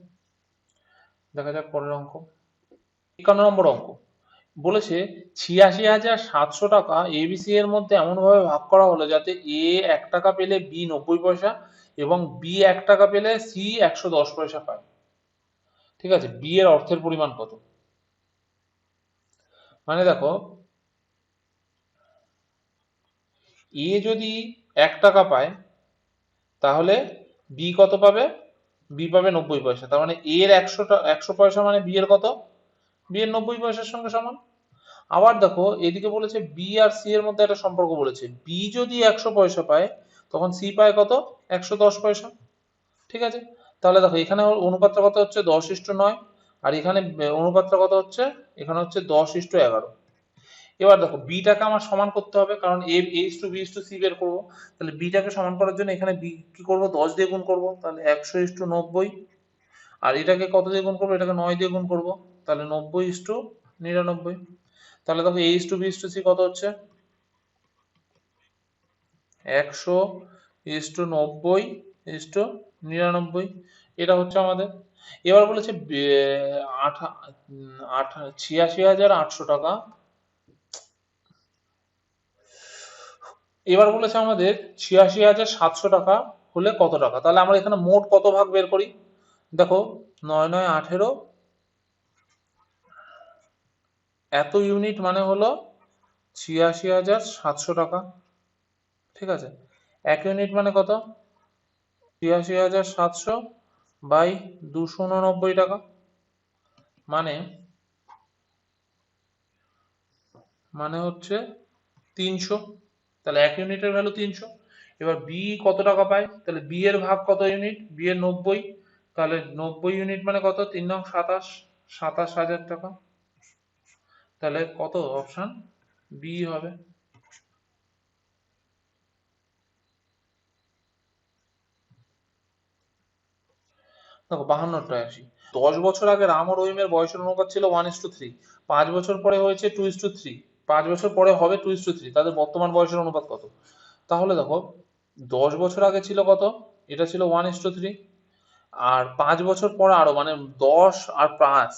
দেখা যাক পরের অঙ্ক। 51 নম্বর অঙ্ক বলেছে 86,700 টাকা এবিসি এর মধ্যে এমন ভাবে ভাগ করা হলো যাতে এ 1 টাকা পেলে বি 90 পয়সা এবং বি 1 টাকা পেলে সি 110 পয়সা পায়। ঠিক আছে, বি এর অর্থের পরিমাণ কত? মানে দেখো এ যদি 1 টাকা পায় তাহলে বি কত পাবে, বি পাবে 90 পয়সা, তার মানে এর 100 পয়সা মানে বি এর কত, বি এর 90 পয়সার সঙ্গে সমান। আবার দেখো এদিকে বলেছে বি আর সি এর মধ্যে একটা সম্পর্ক বলেছে, বি যদি 100 পয়সা পায় তখন সি পায় কত, 110 পয়সা। ঠিক আছে, তাহলে দেখো এখানে অনুপাতটা কত হচ্ছে 10:9, আর এখানে অনুপাতটা কত হচ্ছে, এখানে হচ্ছে 10:11। এবার দেখো বিটাকে আমার সমান করতে হবে, কারণ a is to B is to c বের করবো। তাহলে বিটাকে সমান করার জন্য এখানে বি কি করবো, 10 দিয়ে গুণ করবো, তাহলে 100:90। আর এটাকে কত দিয়ে গুণ করবো, এটাকে 9 দিয়ে গুণ করবো, তাহলে 90:99। তাহলে দেখো a is to B is to c কত হচ্ছে, 100:90:99। এটা হচ্ছে আমাদের। এবার বলেছে 86,800 টাকা। এবার বলেছে আমাদের 86,700 টাকা হলে কত টাকা, তাহলে আমরা এখানে মোট কত ভাগ বের করি। দেখো 9 9 18, এত ইউনিট মানে হলো 86,700 টাকা। ঠিক আছে, 1 ইউনিট মানে কত, 86,700 বাই 289 টাকা, মানে মানে হচ্ছে 300। তাহলে 1 ইউনিটের ভ্যালু 300। এবার বি কত টাকা পায়, তাহলে বি এর ভাগ কত ইউনিট, বি এর 90, তাহলে 90 ইউনিট মানে কত, 3 নং 27, 27,000 টাকা। তাহলে কত, অপশন বি হবে। দেখো 52টায় আসি। 10 বছর আগে রাম ও রহিমের বয়সের অনুপাত ছিল 1:3, 5 বছর পরে হয়েছে 2:3, 5 বছর পরে হবে 2:3, তাদের বর্তমান বয়সের অনুপাত কত? তাহলে দেখো 10 বছর আগে ছিল কত, এটা ছিল 1:3, আর 5 বছর পরে আরো মানে 10 আর 5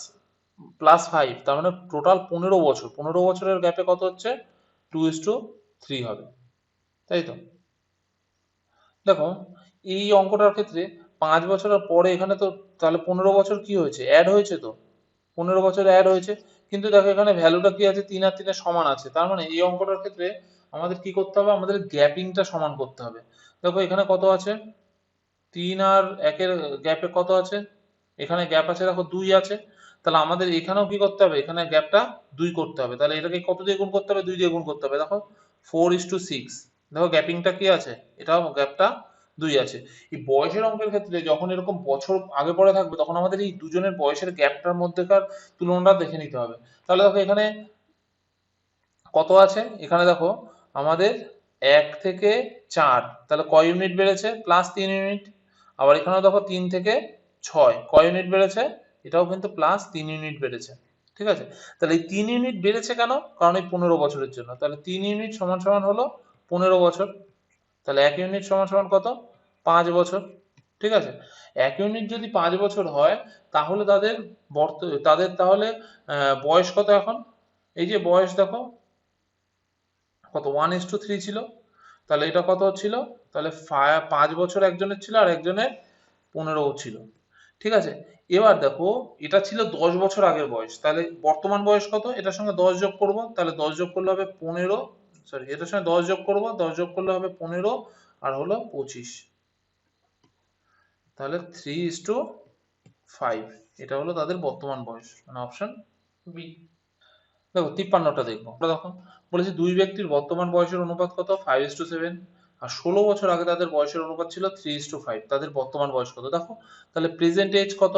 +5, তার মানে টোটাল 15 বছর, 15 বছরের গ্যাপে কত হচ্ছে, 2:3 হবে, তাই তো। দেখো এই অঙ্কটার ক্ষেত্রে 5 বছরের পরে এখানে তো তাহলে 15 বছর কি হয়েছে, অ্যাড হয়েছে তো, 15 বছর অ্যাড হয়েছে। কিন্তু দেখো এখানে ভ্যালুটা কি আছে, 3 আর 3 সমান আছে, তার মানে এই অঙ্কটার ক্ষেত্রে আমাদের কি করতে হবে, আমাদের গ্যাপিংটা সমান করতে হবে। দেখো এখানে কত আছে, 3 আর 1-এর গ্যাপে কত আছে, এখানে গ্যাপ আছে দেখো 2 আছে, তাহলে আমাদের এখানেও কি করতে হবে, এখানে গ্যাপটা 2 করতে হবে। তাহলে এটাকে কত দিয়ে গুণ করতে হবে, 2 দিয়ে গুণ করতে হবে। দেখো 4:6, দেখো গ্যাপিংটা কি আছে, এটাও গ্যাপটা 2 আছে। এই বয়সের অঙ্কের ক্ষেত্রে যখন এরকম বছর আগে পরে থাকবে তখন আমাদের এই দুজনের বয়সের গ্যাপটার মধ্যেকার তুলনাটা দেখে নিতে হবে। তাহলে দেখো এখানে কত আছে, এখানে দেখো আমাদের 1 থেকে 4, তাহলে কয় ইউনিট বেড়েছে, +3 ইউনিট। আবার এখানেও দেখো 3 থেকে 6 কয় ইউনিট বেড়েছে, এটাও কিন্তু +3 ইউনিট বেড়েছে। ঠিক আছে, তাহলে এই 3 ইউনিট বেড়েছে কেন, কারণ এই 15 বছরের জন্য। তাহলে 3 ইউনিট সমান সমান হলো 15 বছর। তাহলে 1 ইউনিট সমান সমান কত, 5 বছর। ঠিক আছে, 1 ইউনিট যদি 5 বছর হয় তাহলে তাদের তাহলে বয়স কত এখন, এই যে বয়স দেখো কত, 1:3 ছিল, তাহলে এটা কত ছিল, তাহলে 5 বছর একজনের ছিল আর একজনের 15 ছিল। ঠিক আছে, এবার দেখো এটা ছিল 10 বছর আগের বয়স, তাহলে বর্তমান বয়স কত, এটার সঙ্গে 10 যোগ করব, তাহলে 10 যোগ করলে হবে 15, সরি এটার সঙ্গে 10 যোগ করব, 10 যোগ করলে হবে 15 আর হলো 25, তাহলে 3:5, এটা হলো তাদের বর্তমান বয়স, মানে অপশন বি। দেখো 53টা দেখবো, দেখো বলেছে দুই ব্যক্তির বর্তমান বয়সের অনুপাত কত, 5:7, আর 16 বছর আগে তাদের বয়সের অনুপাত ছিল 3:5, তাদের বর্তমান বয়স কত দেখো, তাহলে প্রেজেন্ট এজ কত,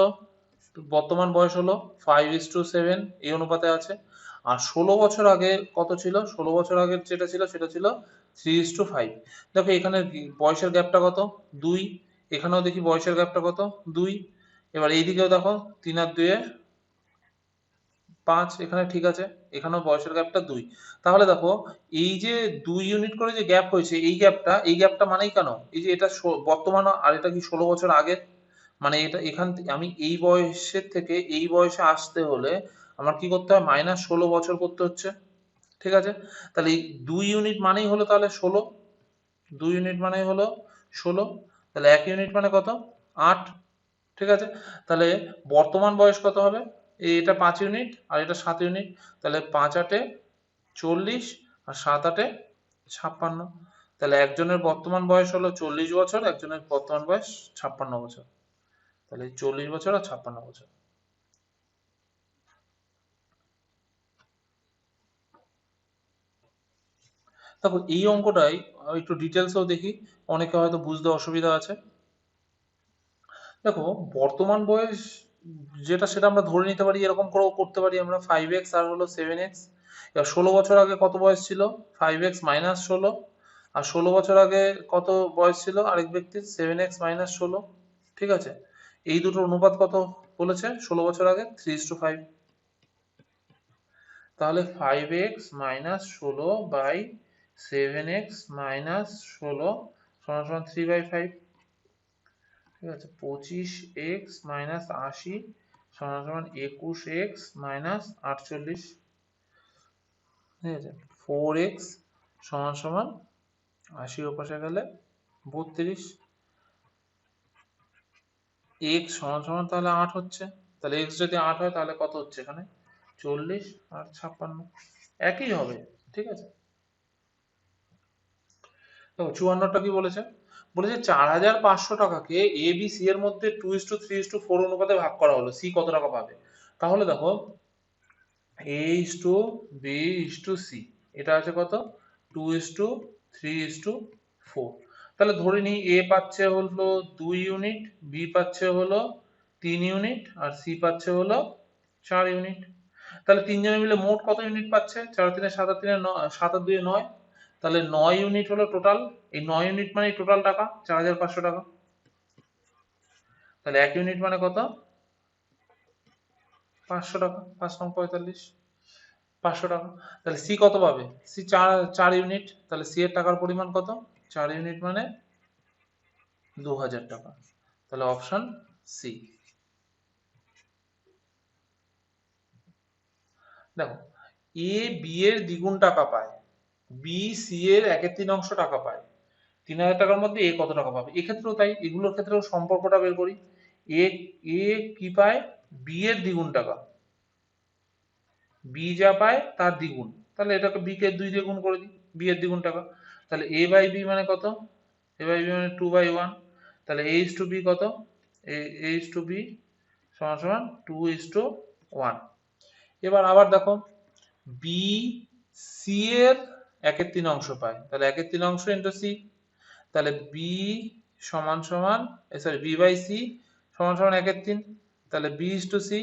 বর্তমান বয়স হলো 5:7 এই অনুপাতে আছে। আর 16 বছর আগে কত ছিল, 16 বছর আগের যেটা ছিল সেটা ছিল 3:5। দেখো এখানে বয়সের গ্যাপটা কত, 2, এখানেও দেখি বয়সের গ্যাপটা কত, 2। এবার এইদিকেও দেখো 3 আর 2 5, এখানে ঠিক আছে, এখানেও বয়সের গ্যাপটা 2। তাহলে দেখো এই যে 2 ইউনিট করে যে গ্যাপ হয়েছে, এই গ্যাপটা মানেই কেন, এই যে এটা বর্তমান আর এটা কি 16 বছর আগের, মানে এটা এখান থেকে আমি এই বয়সের থেকে এই বয়সে আসতে হলে আমার কি করতে হয়, -16 বছর করতে হচ্ছে। ঠিক আছে, তাহলে এই 2 ইউনিট মানেই হলো তাহলে 16, 2 ইউনিট মানেই হলো 16, তাহলে 1 ইউনিট মানে কত, 8। ঠিক আছে, তাহলে বর্তমান বয়স কত হবে, এটা 5 ইউনিট আর এটা 7 ইউনিট, তাহলে 5 × 8 = 40 আর 7 × 8 = 56। তাহলে একজনের বর্তমান বয়স হলো 40 বছর, একজনের বর্তমান বয়স 56 বছর, তাহলে 40 বছর আর 56 বছর। দেখো এই অঙ্কটাই একটু ডিটেলসেও দেখি, অনেকে হয়তো বুঝতে অসুবিধা আছে। দেখো বর্তমান বয়স যেটা সেটা আমরা ধরে নিতে পারি, এরকম করেও করতে পারি আমরা, 5x আর হলো 7x। এবার 16 বছর আগে কত বয়স ছিল, 5x - 16, আর 16 বছর আগে কত বয়স ছিল আরেক ব্যক্তির, 7x - 16। ঠিক আছে, এই দুটোর অনুপাত কত বলেছে 16 বছর আগে, 3:5। তাহলে 5x - 16/7x - 16 = 3/5। ঠিক আছে, 25x - 80 = 21x - 48। ঠিক আছে, 4x = 80 ওপাশে গেলে 32, x = তাহলে 8 হচ্ছে, তাহলে x যদি 8 হয় তাহলে কত হচ্ছে এখানে, 40 আর 56, একই হবে। ঠিক আছে, তো 54টা কি বলেছে, বলেছে 4,500 টাকাকে এ বি সি এর মধ্যে 2:3:4 অনুপাতে ভাগ করা হলো, সি কত টাকা পাবে। তাহলে দেখো A:B:C, এটা আছে কত, 2:3:4। তাহলে ধরে নিই এ পাচ্ছে হলো 2 ইউনিট, বি পাচ্ছে হলো 3 ইউনিট আর সি পাচ্ছে হলো 4 ইউনিট। তাহলে তিনজনে মিলে মোট কত ইউনিট পাচ্ছে, 4 3 7 3 7 আর 2 9, তাহলে 9 ইউনিট হলো টোটাল। এই 9 ইউনিট মানে টোটাল টাকা 4,500 টাকা। তাহলে 1 ইউনিট মানে কত, 500 টাকা, 5 নং 45, 500 টাকা। তাহলে সি কত পাবে, সি 4 ইউনিট, তাহলে সি এর টাকার পরিমাণ কত, 4 ইউনিট মানে 2,000 টাকা। তাহলে অপশন সি। দেখো এ বি এর দ্বিগুণ টাকা পায়, বি সি এর 1/3 অংশ টাকা পায়, 3,000 টাকার মধ্যে এ কত টাকা পাবে, এক্ষেত্রেও তাই, এগুলোর ক্ষেত্রেও সম্পর্কটা বের করি। এ এ কি পায়, বি এর দ্বিগুণ টাকা, বি যা পায় তার দ্বিগুণ, তাহলে এটাকে বি কে 2 দিয়ে গুণ করে দিই, বি এর দ্বিগুণ টাকা, তাহলে এ বাই বি মানে কত, এ বাই বি মানে 2/1, তাহলে এ ইস টু বি কত, এ ইস টু বি সমান সমান 2:1। এবার আবার দেখো, বি সি এর 1/3 অংশ পায়, তাহলে 1/3 অংশ ইন্টু সি, তাহলে বি সমান সমান, সরি, বি বাই সি সমান সমান 1/3, তাহলে বি ইস টু সি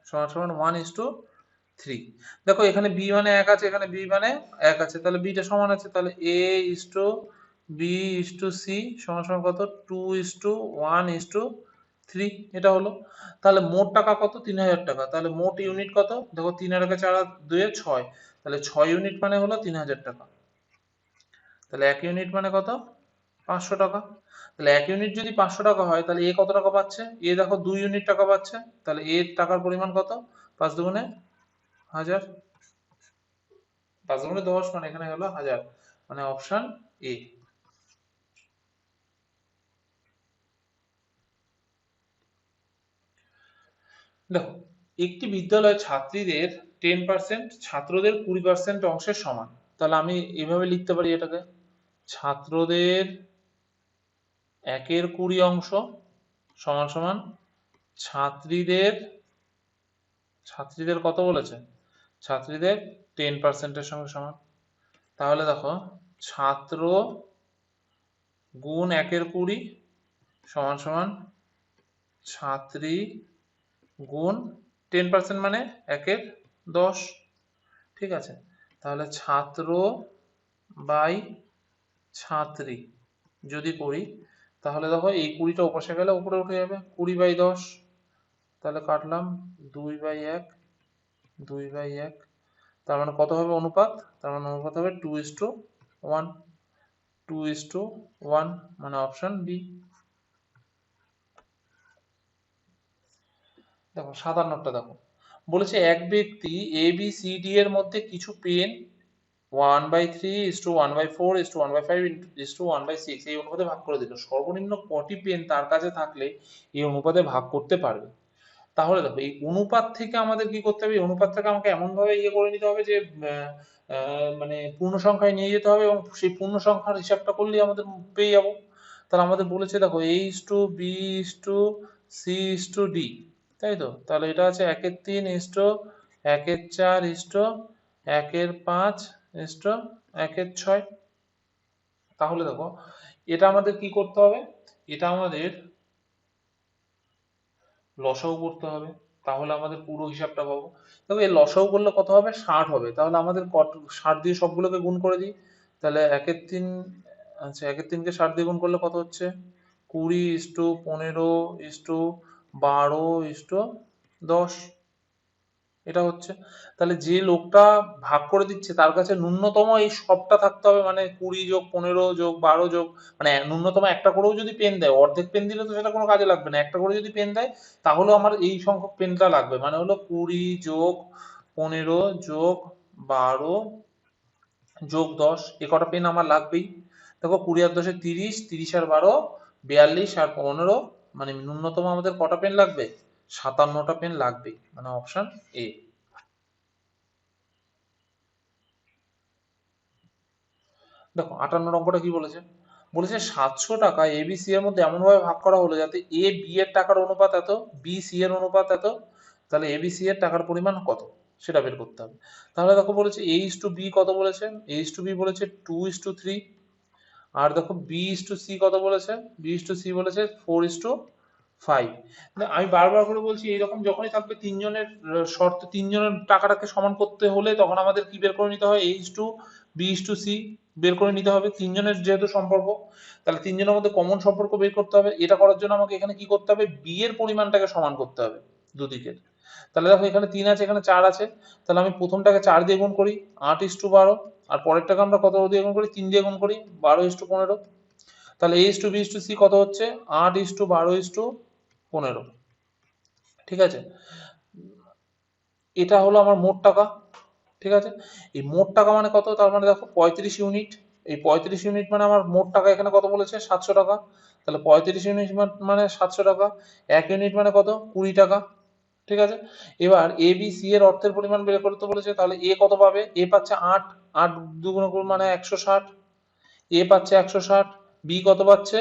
সমান সমান 1:3। দেখো এখানে বি মানে 1 আছে, এখানে বি মানে 1 আছে, তাহলে বিটা সমান আছে, তাহলে a is to B is to c সমান সমান কত, 2:1:3, এটা হলো। তাহলে মোট টাকা কত, 3,000 টাকা, তাহলে মোট ইউনিট কত, দেখো 3 আর 4 আর 2 6, তাহলে 6 ইউনিট মানে হলো 3,000 টাকা, তাহলে 1 ইউনিট মানে কত, 500 টাকা। তাহলে 1 ইউনিট যদি 500 টাকা হয়, তাহলে এ কত টাকা পাচ্ছে, এ দেখো 2 ইউনিট টাকা পাচ্ছে, তাহলে এর টাকার পরিমাণ কত, 5 দুগুণে 1000, 5 দুগুণে 10 মানে এখানে হলো 1000, মানে অপশন এ। দেখো, একটি বিদ্যালয়ের ছাত্রীদের 10%, ছাত্রদের 20% অংশের সমান, তাহলে আমি এভাবে লিখতে পারি এটাকে, ছাত্রদের 1/20 অংশ সমান সমান ছাত্রীদের, ছাত্রীদের কত বলেছে, ছাত্রীদের 10%-এর সঙ্গে সমান। তাহলে দেখো, ছাত্র গুণ 1/20 সমান সমান ছাত্রী গুণ 10% মানে 1/10, ঠিক আছে, তাহলে ছাত্র বাই ছাত্রী যদি করি, তাহলে দেখো এই 20টা ওপাশে গেলে উপরে উঠে যাবে, 20/10, তাহলে কাটলাম 2/1, 2/1, তার মানে কত হবে অনুপাত, তার মানে অনুপাত হবে 2:1, 2:1, মানে অপশন বি। দেখো 57টা দেখো, বলেছে এক ব্যক্তি এ বি সি ডি এর মধ্যে কিছু পেন 1/3:1/4:1/5:1/6 এই অনুপাতে ভাগ করে দিল, সর্বনিম্ন কটি পেন তার কাছে থাকলে এই অনুপাতে ভাগ করতে পারবে। তাহলে দেখো এই অনুপাত থেকে আমাদের কি করতে হবে, এই অনুপাতটাকে আমাকে এমন ভাবে ইয়ে করে নিতে হবে যে মানে পূর্ণ সংখ্যায় নিয়ে যেতে হবে, এবং সেই পূর্ণ সংখ্যার হিসাবটা করলেই আমাদের পেয়ে যাবো। তাহলে আমাদের বলেছে দেখো a is to B is to c is to d, তাই তো, তাহলে এটা আছে 1/3 is to 1/4 is to 1/5 is to 1/6। তাহলে দেখো এটা আমাদের কি করতে হবে, এটা আমাদের লসাগু করতে হবে, তাহলে আমাদের পুরো হিসাবটা পাবো। তবে এই লসাগু করলে কত হবে, 60 হবে, তাহলে আমাদের কত, 60 দিয়ে সবগুলোকে গুণ করে দিই, তাহলে 1/3, আচ্ছা 1/3 কে 60 দিয়ে গুণ করলে কত হচ্ছে, 20 is to 15 is to 12 is to 10, এটা হচ্ছে। তাহলে যে লোকটা ভাগ করে দিচ্ছে তার কাছে ন্যূনতম এই সবটা থাকতে হবে, মানে 20+15+12 মানে ন্যূনতম একটা করেও যদি পেন দেয়, অর্ধেক পেন দিলে তো সেটা কোনো কাজে লাগবে না, একটা করে যদি পেন দেয় তাহলেও আমার এই সংখ্যক পেনটা লাগবে, মানে হলো 20+15+12+10 এ কটা পেন আমার লাগবেই। দেখো 20 আর 10 30, 30 আর 12 42 আর 15, মানে ন্যূনতম আমাদের কটা পেন লাগবে, 57টা পেন লাগবেই, মানে অপশন এ। দেখো 58 অঙ্কটা কি বলেছে, বলেছে 700 টাকা এ বি সি এর মধ্যে এমন ভাবে ভাগ করা হলো যাতে এ বি এর টাকার অনুপাত এত, বি সি এর অনুপাত এত, তাহলে এ বি সি এর টাকার পরিমাণ কত সেটা বের করতে হবে। তাহলে দেখো বলেছে এ ইস টু বি কত বলেছে, এ ইস টু বি বলেছে 2:3, আর দেখো বি ইস টু সি কত বলেছে, বি ইস টু সি বলেছে 4:5। আমি বারবার করে বলছি এইরকম যখনই থাকবে তিনজনের শর্ত, তিনজনের টাকাটাকে সমান করতে হলে তখন আমাদের কি বের করে নিতে হয়, a is to B is to c বের করে নিতে হবে, তিনজনের যেহেতু সম্পর্ক, তাহলে তিনজনের মধ্যে কমন সম্পর্ক বের করতে হবে। এটা করার জন্য আমাকে এখানে কি করতে হবে, বি এর পরিমাণটাকে সমান করতে হবে দুদিকের। তাহলে দেখো এখানে 3 আছে, এখানে 4 আছে, তাহলে আমি প্রথমটাকে 4 দিয়ে গুণ করি, 8:12, আর পরেরটাকে আমরা কত দিয়ে গুণ করি, 3 দিয়ে গুণ করি, 12:15। তাহলে a is to B is to c কত হচ্ছে, 8:12:15, ঠিক আছে, এটা হলো আমার মোট টাকা, ঠিক আছে। এই মোট টাকা মানে কত, তার মানে দেখো 35 ইউনিট, এই 35 ইউনিট মানে আমার মোট টাকা এখানে কত বলেছে 700 টাকা, তাহলে 35 ইউনিট মানে 700 টাকা, 1 ইউনিট মানে কত 20 টাকা। ঠিক আছে, এবার এ বি সি এর অর্থের পরিমাণ বের করতে বলেছে, তাহলে এ কত পাবে, এ পাচ্ছে 8, 8 দুগুণ করুন মানে 160, এ পাচ্ছে 160, বি কত পাচ্ছে,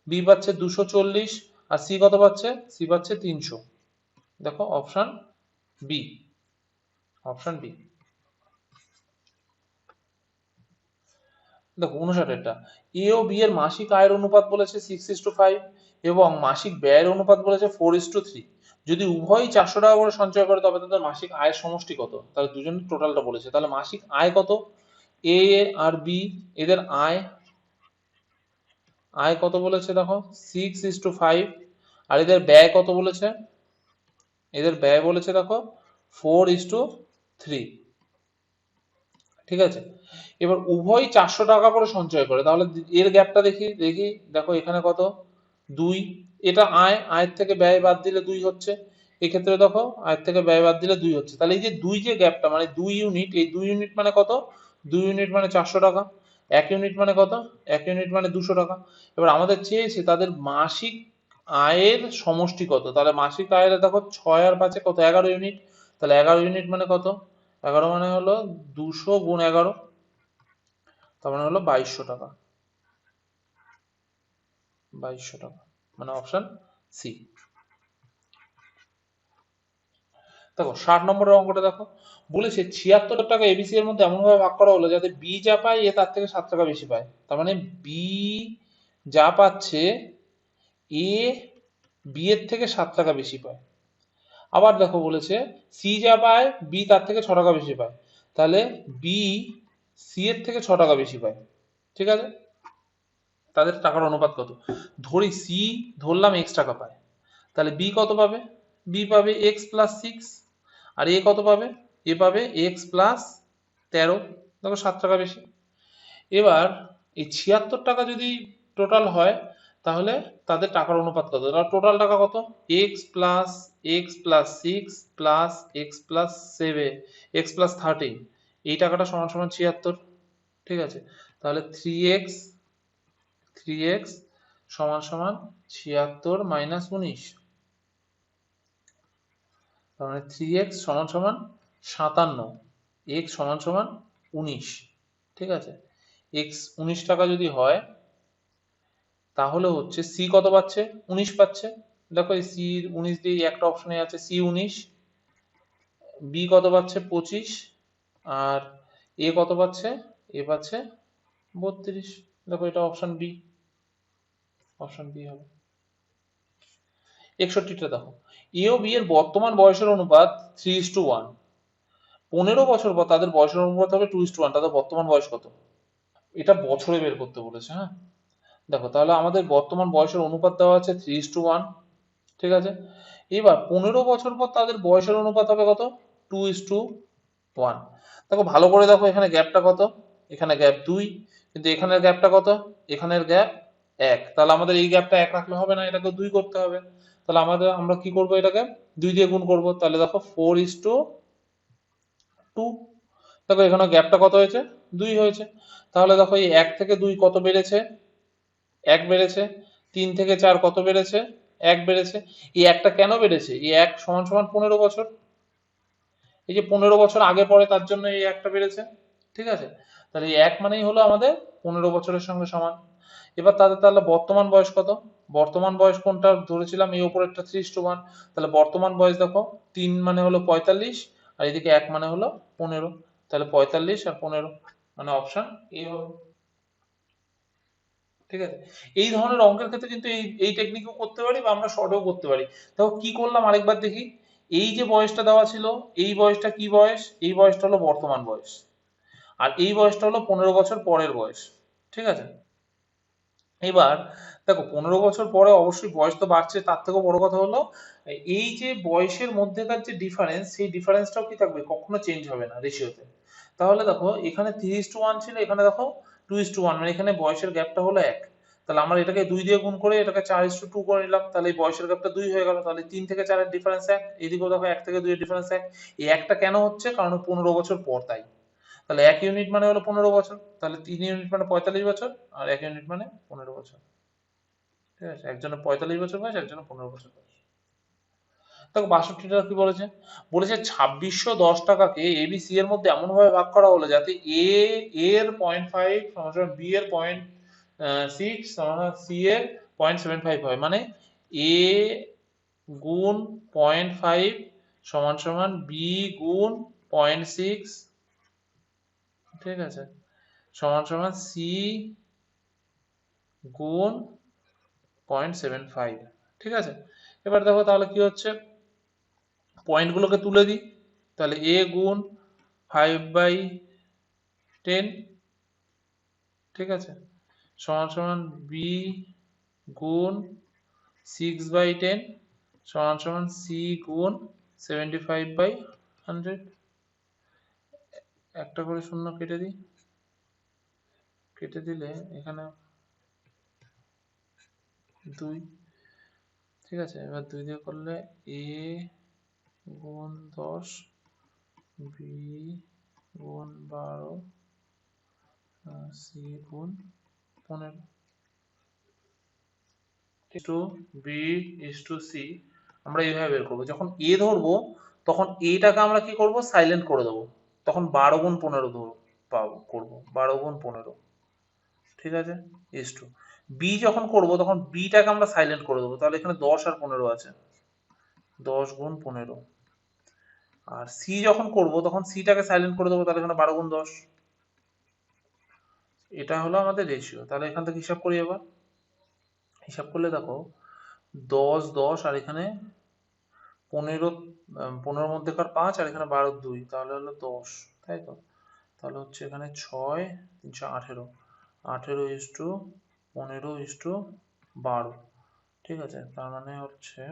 বি পাচ্ছে 240, আর সি কত পাচ্ছে, সি পাচ্ছে 300। দেখো অপশন বি, অপশন বি। দেখো 59টা, এ ও বি এর মাসিক আয়ের অনুপাত বলেছে 6:5 এবং মাসিক ব্যয়ের অনুপাত বলেছে 4:3। যদি উভয়ই 400 টাকা করে সঞ্চয় করে তবে তাদের মাসিক আয়ের সমষ্টি কত, তাহলে দুজনের টোটালটা বলেছে, তাহলে মাসিক আয় কত, এ আর বি এদের আয়, আয় কত বলেছে দেখো 6:5, আর এদের ব্যয় কত বলেছে, এদের ব্যয় বলেছে দেখো 4:3। ঠিক আছে, এবার উভয় 400 টাকা করে সঞ্চয় করে, তাহলে এর গ্যাপটা দেখি দেখি, দেখো এখানে কত 2, এটা আয়, আয়ের থেকে ব্যয় বাদ দিলে 2 হচ্ছে, এক্ষেত্রে দেখো আয়ের থেকে ব্যয় বাদ দিলে 2 হচ্ছে, তাহলে এই যে 2 যে গ্যাপটা মানে 2 ইউনিট, এই 2 ইউনিট মানে কত, 2 ইউনিট মানে 400 টাকা, 1 ইউনিট মানে কত, 1 ইউনিট মানে 200 টাকা। এবার আমাদের চেয়েছে তাদের মাসিক আয়ের সমষ্টি কত, তাহলে মাসিক আয়ের দেখো 6 আর 5 কত 11 ইউনিট, তাহলে 11 ইউনিট মানে কত, 11 মানে হলো 200 গুণ 11, তার মানে হলো 2200 টাকা, 2200 টাকা, মানে অপশন সি। দেখো 60 নম্বরের অঙ্কটা দেখো, বলেছে 76 টাকা এবিসি এর মধ্যে এমনভাবে ভাগ করা হলো যাতে বি যা পায় এ তার থেকে 7 টাকা বেশি পায়, তার মানে বি যা পাচ্ছে এ বি এর থেকে 7 টাকা বেশি পায়। আবার দেখো বলেছে সি যা পায় বি তার থেকে 6 টাকা বেশি পায়, তাহলে বি সি এর থেকে 6 টাকা বেশি পায়। ঠিক আছে, তাদের টাকার অনুপাত কত, ধরি সি ধরলাম এক্স টাকা পায়, তাহলে বি কত পাবে, বি পাবে x+6, আর এ কত পাবে, এ পাবে x+13, দেখো 7 টাকা বেশি। এবার এই 76 টাকা যদি টোটাল হয় তাহলে তাদের টাকার অনুপাত কত, তাহলে টোটাল টাকা কত, x+6 প্লাস x+13, এই টাকাটা সমান সমান 76। ঠিক আছে, তাহলে 3x সমান সমান 76 মাইনাস 19, তার মানে 3x সমান সমান 57, x সমান সমান 19। ঠিক আছে, x 19 টাকা যদি হয় তাহলে হচ্ছে সি কত পাচ্ছে, 19 পাচ্ছে। দেখো এই সি 19 দিয়ে একটা অপশনে আছে সি 19, বি কত পাচ্ছে 25, আর এ কত পাচ্ছে, এ পাচ্ছে 32। দেখো এটা অপশন বি, অপশন বি হবে। 61টা দেখো, এ ও বি এর বর্তমান বয়সের অনুপাত 3:1, 15 বছর পর তাদের বয়সের অনুপাত হবে 2:1, তাদের বর্তমান বয়স কত, এটা বছরে বের করতে বলেছে। হ্যাঁ, দেখো তাহলে আমাদের বর্তমান বয়সের অনুপাত দেওয়া আছে 3:1। ঠিক আছে, এবার 15 বছর পর তাদের বয়সের অনুপাত হবে কত, 2:1। দেখো ভালো করে দেখো এখানে গ্যাপটা কত, এখানে গ্যাপ 2, কিন্তু এখানের গ্যাপটা কত, এখানের গ্যাপ 1, তাহলে আমাদের এই গ্যাপটা 1 রাখলে হবে না, এটাকে 2 করতে হবে, তাহলে আমরা কি করব, এটাকে 2 দিয়ে গুণ করব, তাহলে দেখো 4:2। দেখো এখানে গ্যাপটা কত হয়েছে, 2 হয়েছে, তাহলে দেখো এই 1 থেকে 2 কত বেড়েছে, 1 বেড়েছে, 3 থেকে 4 কত বেড়েছে, 1 বেড়েছে, এই একটা কেন বেড়েছে, এই 1 সমান সমান 15 বছর, এই যে 15 বছর আগে পরে তার জন্য এই একটা বেড়েছে। ঠিক আছে, তাহলে এই 1 মানেই হলো আমাদের 15 বছরের সঙ্গে সমান। এবার তাদের তাহলে বর্তমান বয়স কত, বর্তমান বয়স কোনটা ধরেছিলাম, এই উপরেরটা 3:1, তাহলে বর্তমান বয়স দেখো 3 মানে হলো 45, আর এদিকে 1 মানে হলো 15, তাহলে 45 আর 15, মানে অপশন এ হবে। ঠিক আছে, এই ধরনের অঙ্কের ক্ষেত্রে কিন্তু এই এই টেকনিকও করতে পারি বা আমরা শর্টেও করতে পারি। দেখো কি করলাম আরেকবার দেখি, এই যে বয়সটা দেওয়া ছিল, এই বয়সটা কি বয়স, এই বয়সটা হলো বর্তমান বয়স, আর এই বয়সটা হলো 15 বছর পরের বয়স। ঠিক আছে, এবার দেখো 15 বছর পরে অবশ্যই বয়স তো বাড়ছে, তার থেকেও বড় কথা হলো এই যে বয়সের মধ্যেকার যে ডিফারেন্স, সেই ডিফারেন্সটাও কি থাকবে, কখনো চেঞ্জ হবে না রেশিওতে। তাহলে দেখো এখানে 3:1 ছিল, এখানে দেখো 2:1, মানে এখানে বয়সের গ্যাপটা হলো 1, তাহলে আমরা এটাকে 2 দিয়ে গুণ করে এটাকে 4:2 করে নিলাম, তাহলে এই বয়সের গ্যাপটা 2 হয়ে গেল, তাহলে 3 থেকে 4 এর ডিফারেন্স 1, এদিকেও দেখো 1 থেকে 2 এর ডিফারেন্স 1, এই একটা কেন হচ্ছে, কারণ 15 বছর পর তাই। তাহলে 1 ইউনিট মানে হলো 15 বছর, তাহলে 3 ইউনিট মানে 45 বছর, আর 1 ইউনিট মানে 15 বছর। ঠিক আছে, একজনের 45 বছর বয়স, একজনের 15 বছর বয়স। দেখো 62টা কি বলেছে, বলেছে 2610 টাকাকে এবিসি এর মধ্যে এমন ভাবে ভাগ করা হলো যাতে এ এর 0.5 সমান বি এর 0.6 সমান সি এর 0.75 হয়, মানে এ গুণ 0.5 সমান সমান বি গুণ 0.6, ঠিক আছে, সমান সমান সি গুণ 0.75। ঠিক আছে, এবার দেখো তাহলে কি হচ্ছে, পয়েন্টগুলোকে তুলে দিই, তাহলে এ গুণ 5/10, ঠিক আছে, সমান সমান বি গুণ 6/10 সমান সমান সি গুণ 75/100। একটা করে শূন্য কেটে দিই, কেটে দিলে এখানে 2, ঠিক আছে, এবার 2 দিয়ে করলে এ গুণ 10, বি গুণ 12, সি গুণ 15 to B is to C. আমরা এইভাবে বের করবো, যখন এ ধরবো তখন এটাকে আমরা কি করব, সাইলেন্ট করে দেবো, তখন 12 গুণ 15 ধরবো, পাবো করবো 12 গুণ 15, ঠিক আছে, ইস টু বি যখন করব তখন বিটাকে আমরা সাইলেন্ট করে দেবো, তাহলে এখানে 10 আর 15 আছে, 10 গুণ 15। আর সি যখন করব তখন সিটাকে সাইলেন্ট করে দেবো, তাহলে এখানে 12 গুণ 10। এটা হলো আমাদের রেশিও। তাহলে এখান থেকে হিসাব করি, এবার হিসাব করলে দেখো 10 10 আর এখানে 15, 15 মধ্যেকার 5 আর এখানে 12 2, তাহলে হলো 10, তাই তো, তাহলে হচ্ছে এখানে 6 3 18, 18 ইস টু 15 ইস টু 12, ঠিক আছে, তার মানে হচ্ছে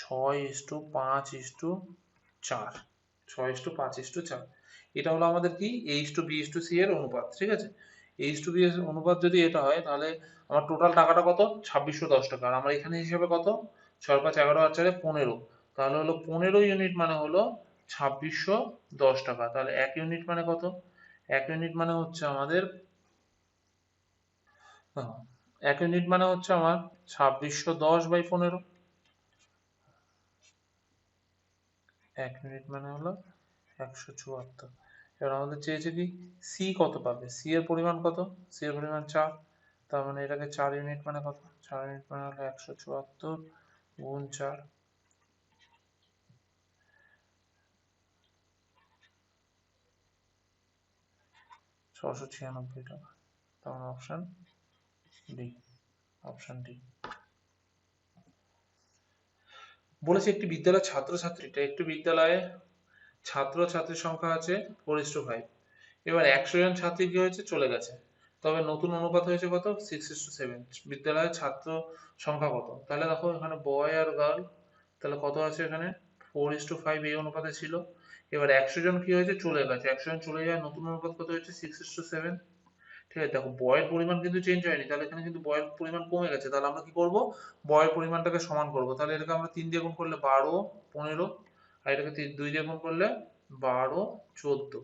6 is to 5 is to 4, 6 is to 5 is to 4। এটা হলো আমাদের কি, a is to B is to c এর অনুপাত, ঠিক আছে। এ ইস টু বি এর অনুপাত যদি এটা হয়, তাহলে আমার টোটাল টাকাটা কত, 2610 টাকা। আর আমার এখানে হিসাবে কত, 6 5 11 আর 4 15, তাহলে হলো 15 ইউনিট মানে হলো 2610 টাকা। তাহলে 1 ইউনিট মানে কত, 1 ইউনিট মানে হচ্ছে আমাদের, হ্যাঁ, 1 ইউনিট মানে হচ্ছে আমার 2610/15। 1 ইউনিট মানে হলো 174। এবার আমাদের চেয়েছে কি, সি কত পাবে, সি এর পরিমাণ কত, সি এর পরিমাণ 4, তার মানে এটাকে 4 ইউনিট মানে কত, 4 ইউনিট মানে হলো 174 গুণ 4, 696 টাকা। তার মানে অপশন ডি, অপশন ডি। বলেছে একটি বিদ্যালয়ের ছাত্রছাত্রীটা, একটি বিদ্যালয়ে ছাত্রছাত্রীর সংখ্যা আছে 4:5। এবার 100 জন ছাত্রী কি হয়েছে, চলে গেছে, তবে নতুন অনুপাত হয়েছে কত, 6:7। বিদ্যালয়ের ছাত্র সংখ্যা কত, তাহলে দেখো এখানে বয় আর গার্ল, তাহলে কত আছে এখানে 4:5 এই অনুপাতে ছিল। এবার 100 জন কি হয়েছে, চলে গেছে, 100 জন চলে যায়, নতুন অনুপাত কত হয়েছে, 6:7। ঠিক আছে, দেখো বয়ের পরিমাণ কিন্তু চেঞ্জ হয়নি, তাহলে এখানে কিন্তু বয়ের পরিমাণ কমে গেছে, তাহলে আমরা কি করব, বয়ের পরিমাণটাকে সমান করব। তাহলে এটাকে আমরা 3 দিয়ে গুণ করলে 12 15, আর এটাকে 2 দিয়ে গুণ করলে 12 14।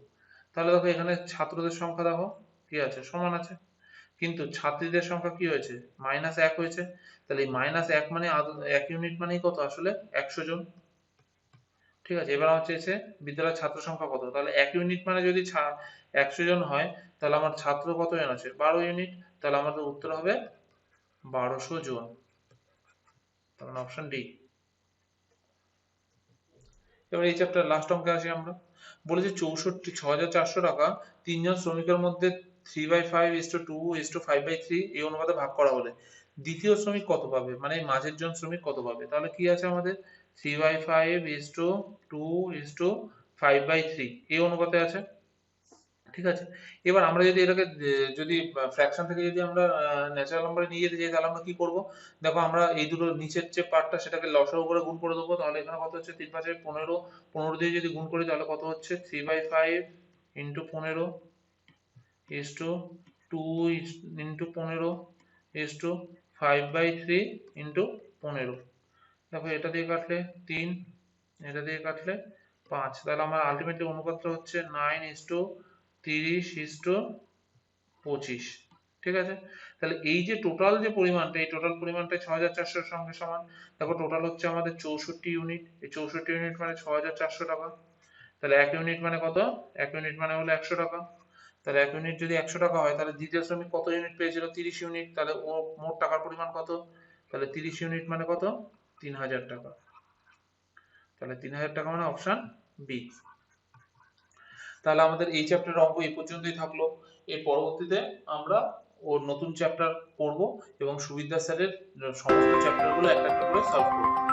তাহলে দেখো এখানে ছাত্রদের সংখ্যা দেখো কি আছে, সমান আছে, কিন্তু ছাত্রীদের সংখ্যা কি হয়েছে, -1 হয়েছে। তাহলে এই -1 মানে 1 ইউনিট মানেই কত, আসলে 100 জন। ঠিক আছে, এবার আমার চেয়েছে বিদ্যালয়ের ছাত্র সংখ্যা কত, তাহলে 1 ইউনিট মানে যদি 100 জন হয়, তাহলে আমার ছাত্র কত জন আছে, 12 ইউনিট, তাহলে আমাদের উত্তর হবে 1200 জন। তার মানে অপশন ডি। এবার এই চ্যাপ্টার লাস্ট অঙ্কে আসি আমরা। বলেছে 64,400 টাকা তিনজন শ্রমিকের মধ্যে 3/5:2:5/3 এই অনুপাতে ভাগ করা হলে দ্বিতীয় শ্রমিক কত পাবে, মানে মাঝের জন শ্রমিক কত পাবে। তাহলে কি আছে আমাদের, 3/5:2:5/3 এই অনুপাতে আছে, ঠিক আছে। এবার আমরা যদি এটাকে যদি ফ্র্যাকশন থেকে যদি আমরা ন্যাচারাল নম্বরে নিয়ে যেতে চাই, তাহলে আমরা কি করব, দেখো আমরা এই দুটো নিচের যে পার্টটা সেটাকে লসাগু করে গুণ করে দেবো, তাহলে এখানে কত হচ্ছে 3 5 15, 15 দিয়ে যদি গুণ করি তাহলে কত হচ্ছে 3/5 into 15 is to 2 into 15 is to 5/3 into 15। দেখো এটা দিয়ে কাটলে 3, এটা দিয়ে কাটলে 5, তাহলে আমার আলটিমেটলি অনুপাতটা হচ্ছে 9:5। 30:25, ঠিক আছে। তাহলে এই যে টোটাল যে পরিমাণটা, এই টোটাল পরিমাণটা 6,400 এর সঙ্গে সমান। দেখো টোটাল হচ্ছে আমাদের 64 ইউনিট, এই 64 ইউনিট মানে 6,400 টাকা। তাহলে 1 ইউনিট মানে কত? 1 ইউনিট মানে হলো 100 টাকা। তাহলে 1 ইউনিট যদি 100 টাকা হয়, তাহলে দ্বিতীয় শ্রমিক কত ইউনিট পেয়েছিল? 30 ইউনিট। তাহলে ও মোট টাকার পরিমাণ কত? তাহলে 30 ইউনিট মানে কত? 3,000 টাকা। তাহলে 3,000 টাকা মানে অপশন বি। তাহলে আমাদের এই চ্যাপ্টারের অঙ্ক এই পর্যন্তই থাকলো। এর পরবর্তীতে আমরা ওর নতুন চ্যাপ্টার পড়বো এবং সুবিদ্যা স্যারের সমস্ত চ্যাপ্টারগুলো একটা একটা করে সলভ করবো।